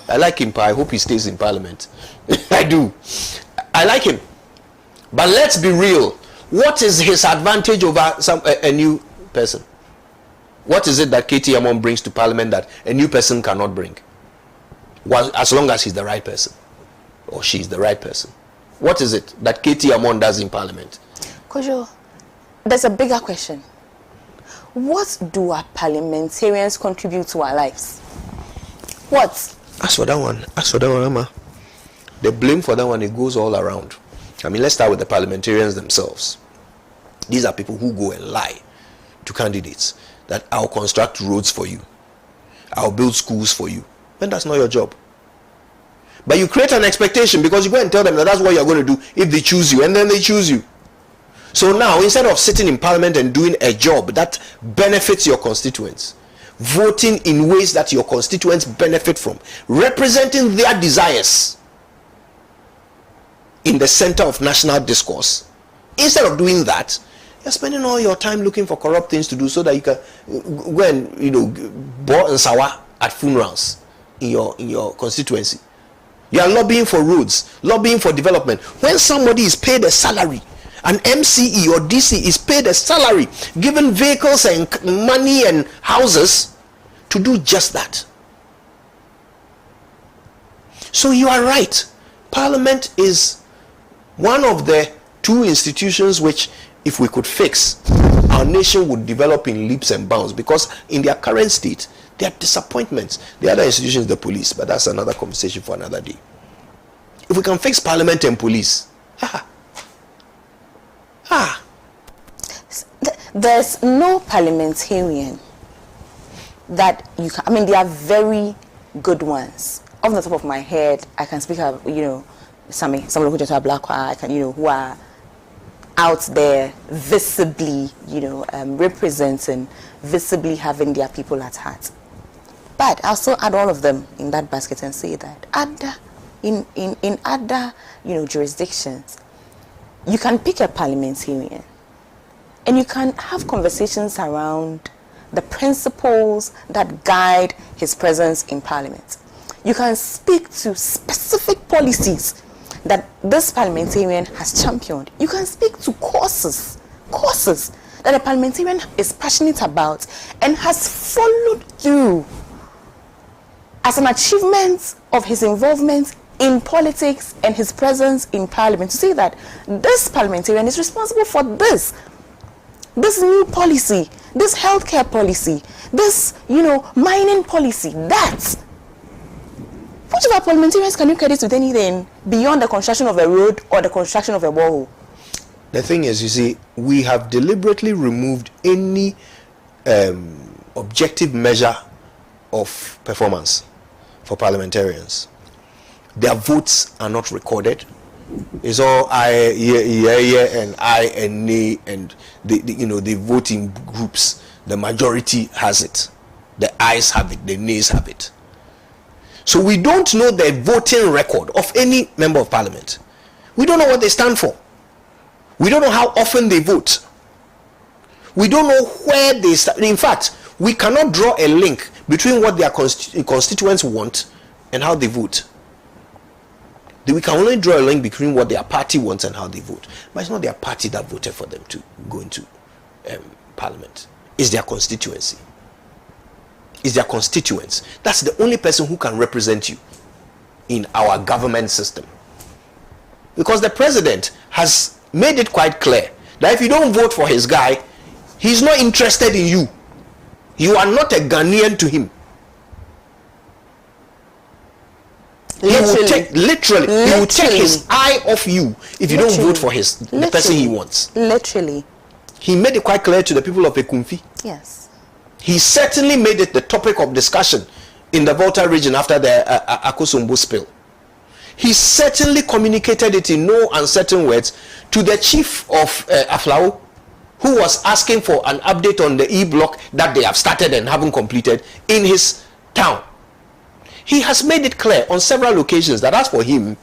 I like him. I hope he stays in Parliament. I do. I like him. But let's be real. What is his advantage over a new person? What is it that K.T. Hammond brings to Parliament that a new person cannot bring? Well, as long as he's the right person, or she's the right person. What is it that K.T. Hammond does in Parliament? Kojo, there's a bigger question. What do our parliamentarians contribute to our lives? What? As for that one, Ama. The blame for that one, it goes all around. I mean, let's start with the parliamentarians themselves. These are people who go and lie to candidates that I'll construct roads for you, I'll build schools for you, when that's not your job. But you create an expectation because you go and tell them that that's what you're going to do if they choose you, and then they choose you. So now, instead of sitting in Parliament and doing a job that benefits your constituents, voting in ways that your constituents benefit from, representing their desires in the center of national discourse, instead of doing that, you're spending all your time looking for corrupt things to do so that you can go and boil and sour at funerals in your constituency. You are lobbying for roads, lobbying for development. When somebody is paid a salary, an MCE or DC is paid a salary, given vehicles and money and houses to do just that. So you are right. Parliament is one of the two institutions which, if we could fix, our nation would develop in leaps and bounds, because in their current state, there are disappointments. The other institution is the police, but that's another conversation for another day. If we can fix Parliament and police, there's no parliamentarian that you can, I mean, they are very good ones. Off the top of my head, I can speak of, some who just are black, I can, who are out there visibly, representing, visibly having their people at heart. But I'll still add all of them in that basket and say that in other, jurisdictions, you can pick a parliamentarian and you can have conversations around the principles that guide his presence in Parliament. You can speak to specific policies that this parliamentarian has championed. You can speak to causes that a parliamentarian is passionate about and has followed through as an achievement of his involvement in politics and his presence in Parliament, to say that this parliamentarian is responsible for this new policy, this healthcare policy, this, mining policy, that. Which of our parliamentarians can you credit with anything beyond the construction of a road or the construction of a borehole? The thing is, you see, we have deliberately removed any objective measure of performance for parliamentarians. Their votes are not recorded. It's all I, yeah, and I and nay, and they vote in groups. The majority has it. The ayes have it. The nays have it. So we don't know the voting record of any member of Parliament. We don't know what they stand for. We don't know how often they vote. We don't know where they stand. In fact, we cannot draw a link between what their constituents want and how they vote. We can only draw a link between what their party wants and how they vote. But it's not their party that voted for them to go into Parliament. It's their constituency. It's their constituents. That's the only person who can represent you in our government system. Because the president has made it quite clear that if you don't vote for his guy, he's not interested in you. You are not a Ghanaian to him. He will take his eye off you if you don't vote for the person he wants. Literally. He made it quite clear to the people of Ekumfi. Yes. He certainly made it the topic of discussion in the Volta region after the Akosombo spill. He certainly communicated it in no uncertain words to the chief of Aflao, who was asking for an update on the E-block that they have started and haven't completed in his town. He has made it clear on several occasions that as for him,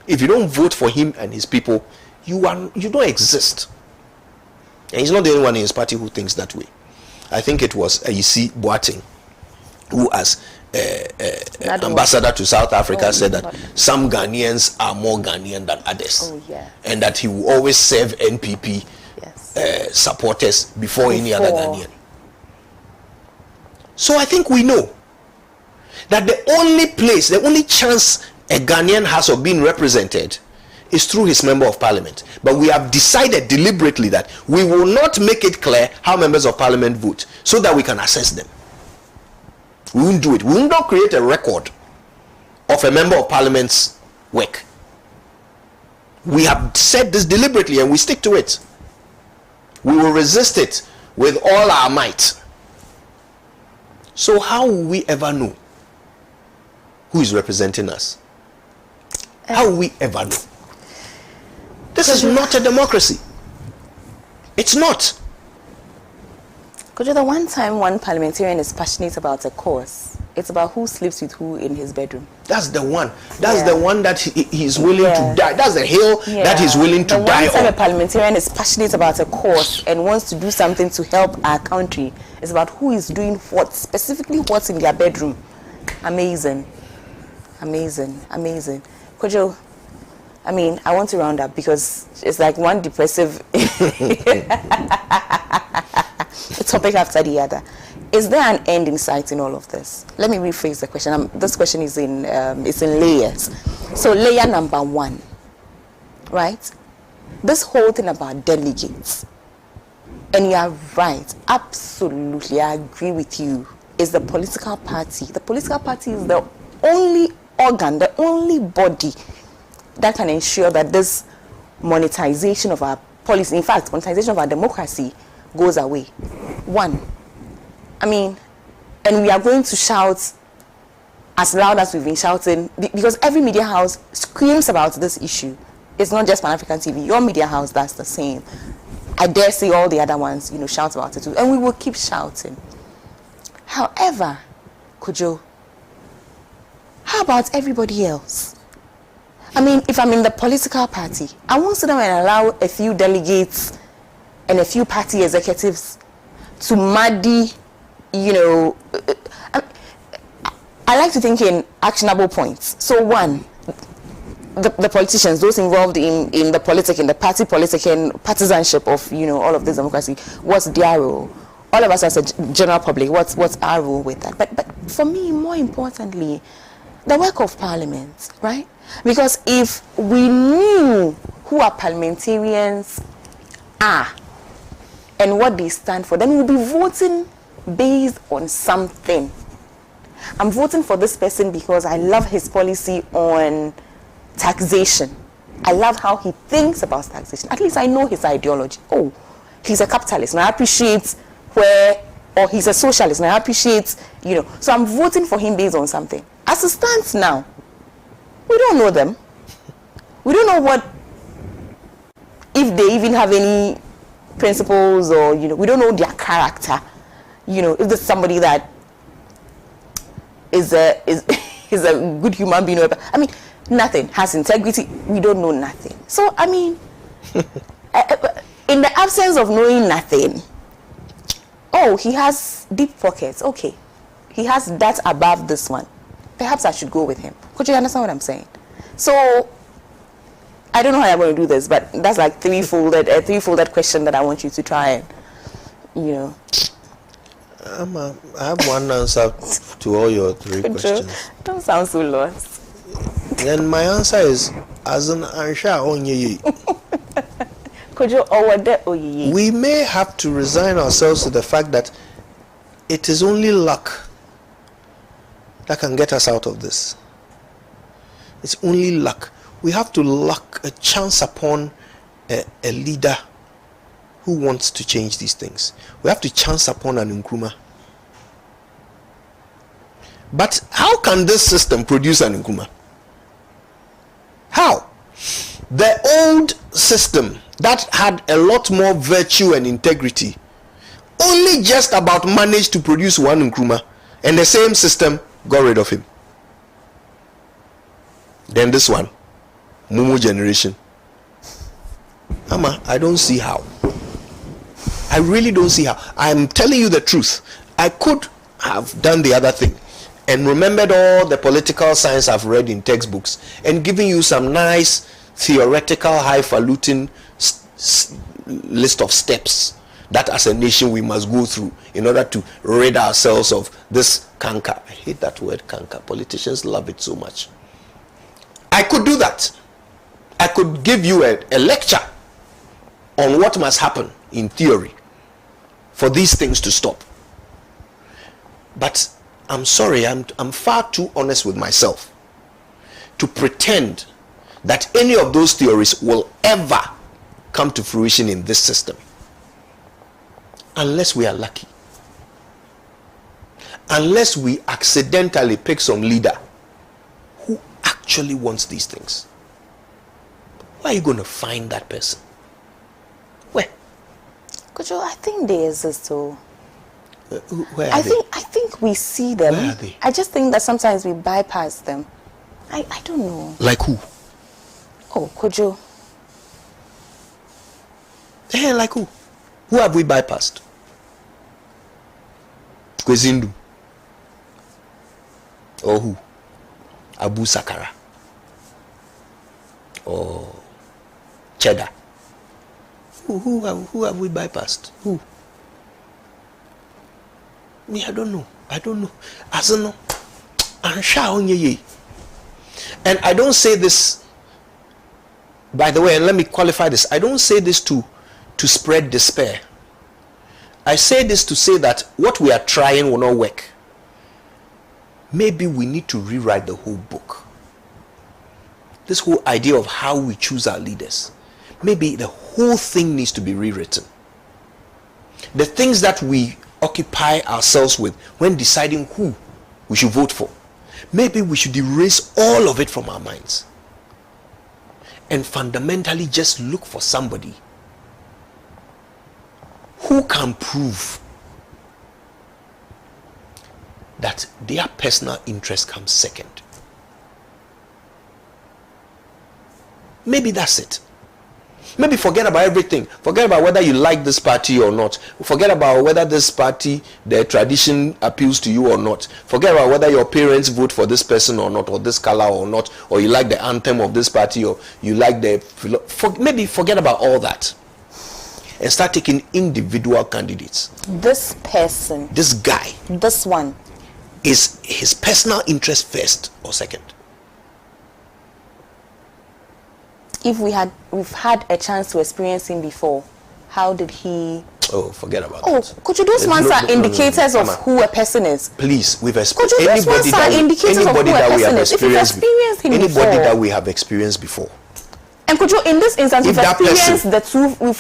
if you don't vote for him and his people, you don't exist. And he's not the only one in his party who thinks that way. I think it was Ayisi Boateng, who as ambassador to South Africa said that some Ghanaians are more Ghanaian than others. And that he will always serve NPP supporters before any other Ghanaian. So I think we know that the only place, the only chance a Ghanaian has of being represented is through his member of parliament. But we have decided deliberately that we will not make it clear how members of parliament vote so that we can assess them. We won't do it. We will not create a record of a member of parliament's work. We have said this deliberately and we stick to it. We will resist it with all our might. So how will we ever know who is representing us? How will we ever know? This is not a democracy. It's not. Kojo, the one time one parliamentarian is passionate about a cause, it's about who sleeps with who in his bedroom. That's the one. That's the one that he's willing to die. That's the hill that he's willing to die on. The one time a parliamentarian is passionate about a cause and wants to do something to help our country, it's about who is doing what, specifically what's in their bedroom. Amazing. Amazing. Amazing. Kojo, I mean, I want to round up because it's like one depressive topic after the other. Is there an end in sight in all of this? Let me rephrase the question. This question is in layers. So layer number one, right? This whole thing about delegates, and you are right, absolutely, I agree with you, is the political party. The political party is the only organ, the only body that can ensure that this monetization of our policy, in fact, monetization of our democracy goes away. One, I mean, and we are going to shout as loud as we've been shouting, because every media house screams about this issue. It's not just Pan-African TV. Your media house does the same. I dare say all the other ones, shout about it too. And we will keep shouting. However, Kojo, how about everybody else? I mean, if I'm in the political party, I won't sit down and allow a few delegates and a few party executives to muddy, I like to think in actionable points. So one, the politicians, those involved in the politic, in the party politic and partisanship of, all of this democracy, what's their role? All of us as a general public, what's our role with that? But for me, more importantly, the work of parliament, right? Because if we knew who our parliamentarians are and what they stand for, then we'll be voting based on something. I'm voting for this person because I love his policy on taxation. I love how he thinks about taxation. At least I know his ideology. Oh, he's a capitalist, and I appreciate or he's a socialist, and I appreciate, So I'm voting for him based on something. As it stands now, we don't know them. We don't know if they even have any principles, or, we don't know their character. If there's somebody that is a good human being. I mean, nothing, has integrity. We don't know nothing. So, I mean, in the absence of knowing nothing, oh, he has deep pockets. Okay. He has that above this one. Perhaps I should go with him. Could you understand what I'm saying? So, I don't know how I'm going to do this, but that's like a three-folded question that I want you to try and, I have one answer to all your three questions. Don't sound so lost. Then my answer is, as an answer on ye. We may have to resign ourselves to the fact that it is only luck that can get us out of this. It's only luck. We have to luck a chance upon a leader who wants to change these things. We have to chance upon an Nkrumah. But how can this system produce an Nkrumah? How? The old system that had a lot more virtue and integrity only just about managed to produce one Nkrumah, and the same system got rid of him. Then this one, Mumu generation. Ama, I don't see how. I really don't see how. I'm telling you the truth. I could have done the other thing and remembered all the political science I've read in textbooks and giving you some nice theoretical highfalutin list of steps that as a nation we must go through in order to rid ourselves of this canker. I hate that word, canker. Politicians love it so much. I could do that. I could give you a lecture on what must happen in theory for these things to stop. But I'm sorry, I'm far too honest with myself to pretend that any of those theories will ever come to fruition in this system, unless we are lucky, unless we accidentally pick some leader who actually wants these things. Where are you going to find that person? Where? Kojo, I think they exist too. Where are they? I think we see them. Where are they? I just think that sometimes we bypass them. I don't know. Like who? Oh, Kojo. Hey, like who? Who have we bypassed? Kwezindu. Or who? Abu Sakara. Or Cheddar. Who have we bypassed? Who? Me, I don't know. As no. And I don't say this, by the way, and let me qualify this. I don't say this to spread despair. I say this to say that what we are trying will not work. Maybe we need to rewrite the whole book. This whole idea of how we choose our leaders. Maybe the whole thing needs to be rewritten. The things that we occupy ourselves with when deciding who we should vote for, maybe we should erase all of it from our minds and fundamentally just look for somebody who can prove that their personal interest comes second. Maybe that's it. Maybe forget about everything. Forget about whether you like this party or not. Forget about whether this party, the tradition appeals to you or not. Forget about whether your parents vote for this person or not, or this color or not, or you like the anthem of this party, or you like the... maybe forget about all that and start taking individual candidates. This person, this guy, this one, is his personal interest first or second? If we've had a chance to experience him before, how did he... Oh, forget about that. Oh, could you those ones are indicators of who a person is? Please, we've experienced anybody that we have experienced before. And could you, in this instance, we've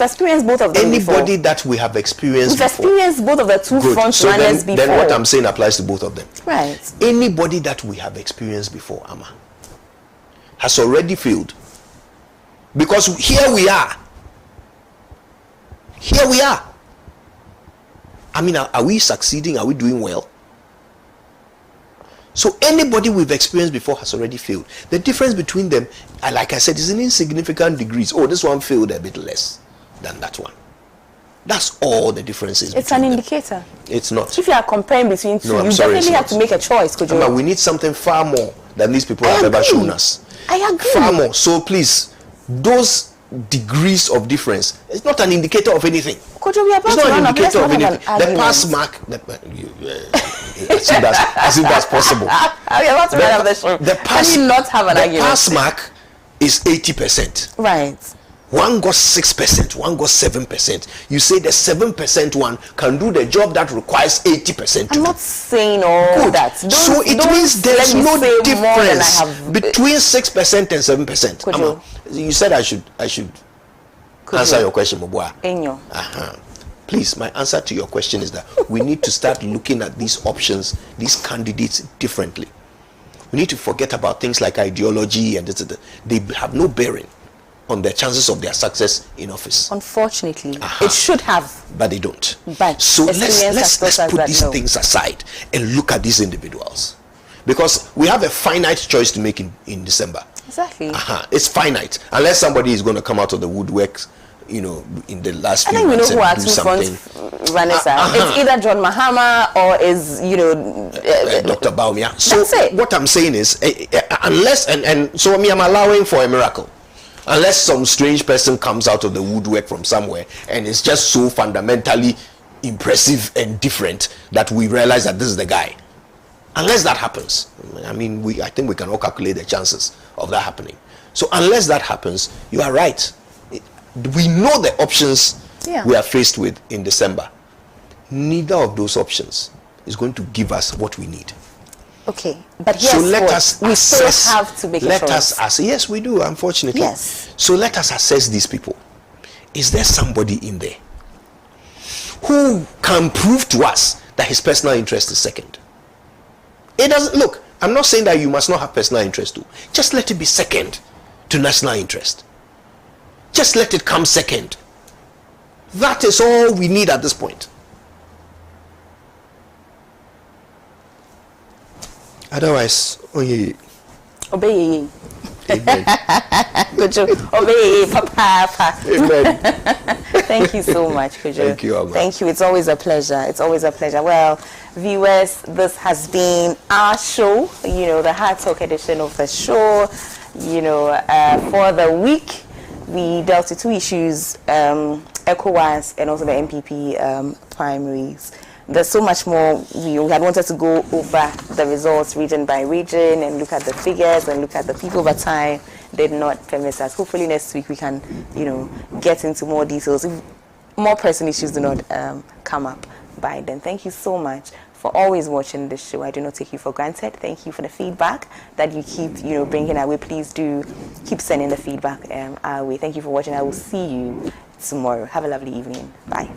experienced both of them anybody that we have experienced before. We've experienced both of the two front runners before. Then what I'm saying applies to both of them. Right. Anybody that we have experienced before, Ama, has already failed. Because here we are. I mean, are we succeeding? Are we doing well? So anybody we've experienced before has already failed. The difference between them, like I said, is in insignificant degrees. Oh, this one failed a bit less than that one. That's all the difference is. It's an indicator. It's not. If you are comparing between two, you definitely have to make a choice. Kojo, we need something far more than these people have ever shown us. I agree. Far more. So please, those degrees of difference, it's not an indicator of anything. Kojo, we are about it's not an indicator of anything. The pass mark, as if that's possible. We are about to run out of the show. Can you not have an argument? The pass mark is 80%. Right. One got 6%, one got 7%. You say the 7% one can do the job that requires 80%. I'm not saying all that. So it means there's no difference between 6% and 7%. You said I should answer your question, Mobua. please, my answer to your question is that we need to start looking at these options, these candidates differently. We need to forget about things like ideology and they have no bearing on their chances of their success in office. Unfortunately, it should have, but they don't. But so let's put these things aside and look at these individuals, because we have a finite choice to make in December. Exactly. It's finite, unless somebody is going to come out of the woodwork, in the last few months. I think we know who our two front runners are. It's either John Mahama or is Dr. Baumia. So that's it. What I'm saying is, unless and so I'm allowing for a miracle, unless some strange person comes out of the woodwork from somewhere and it's just so fundamentally impressive and different that we realize that this is the guy. Unless that happens, I think we can all calculate the chances of that happening. So unless that happens, you are right. We know the options we are faced with in December. Neither of those options is going to give us what we need. Okay, but so let us we assess, still have to make a choice. Yes, we do, unfortunately. Yes. So let us assess these people. Is there somebody in there who can prove to us that his personal interest is second? It doesn't look. I'm not saying that you must not have personal interest too. Just let it be second to national interest. Just let it come second. That is all we need at this point. Otherwise, obey. Amen. Thank you so much, Kojo. Thank you, Ama. Thank you. It's always a pleasure. It's always a pleasure. Well, viewers, this has been our show. The Hard Talk edition of the show. For the week, we dealt with two issues: ECOWAS and also the NPP primaries. There's so much more. We had wanted to go over the results region by region and look at the figures and look at the people, but time did not permit us. Hopefully next week we can, get into more details if more pressing issues do not come up by then. Thank you so much for always watching this show. I do not take you for granted. Thank you for the feedback that you keep, bringing our way. Please do keep sending the feedback our way. Thank you for watching. I will see you tomorrow. Have a lovely evening. Bye.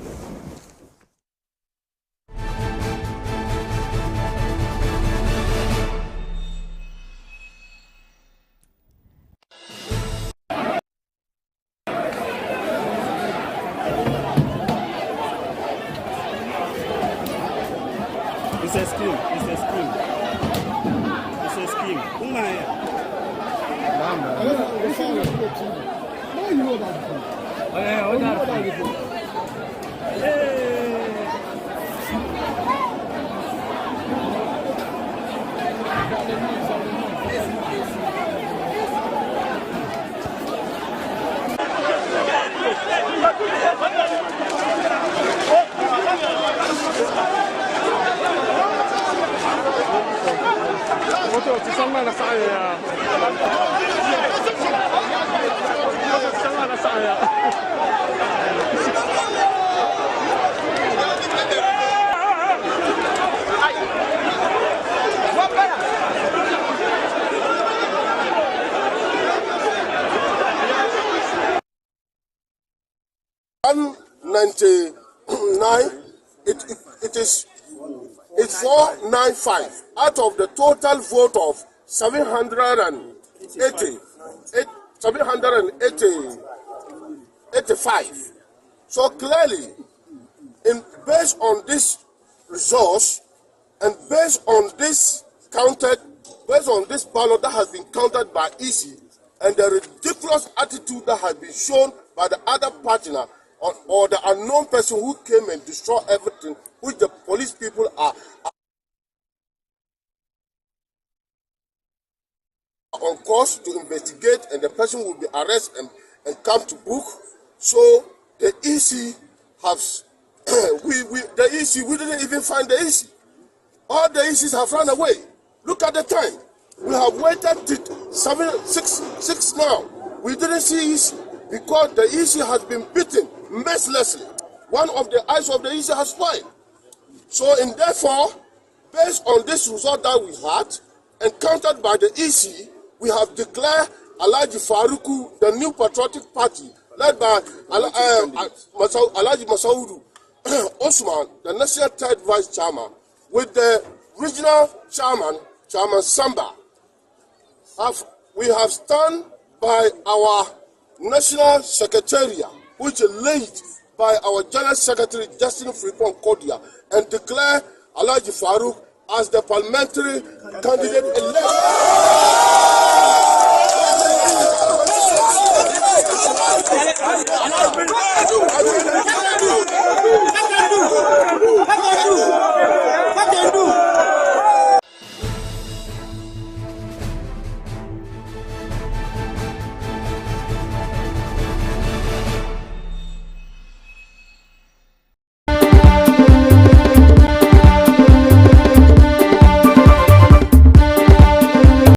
It's a scheme. It's a scheme. It's 495 out of the total vote of 785. So clearly, based on this resource and based on this ballot that has been counted by EC and the ridiculous attitude that has been shown by the other partner or the unknown person who came and destroyed everything, which the police people are on course to investigate, and the person will be arrested and come to book. So the EC has we didn't even find the EC. All the ECs have run away. Look at the time. We have waited till 6 now. We didn't see EC because the EC has been beaten mercilessly. One of the eyes of the EC has spoiled. So, and therefore, based on this result that we had, and countered by the EC, we have declared Alhaji Faruku the new patriotic party, led by Alhaji Masaudu, Osman, the national third vice chairman, with the regional chairman, Chairman Samba, we have stand by our national secretariat, which is led by our General Secretary Justin Frimpong Kodia, and declare Alhaji Farouk as the parliamentary candidate elect.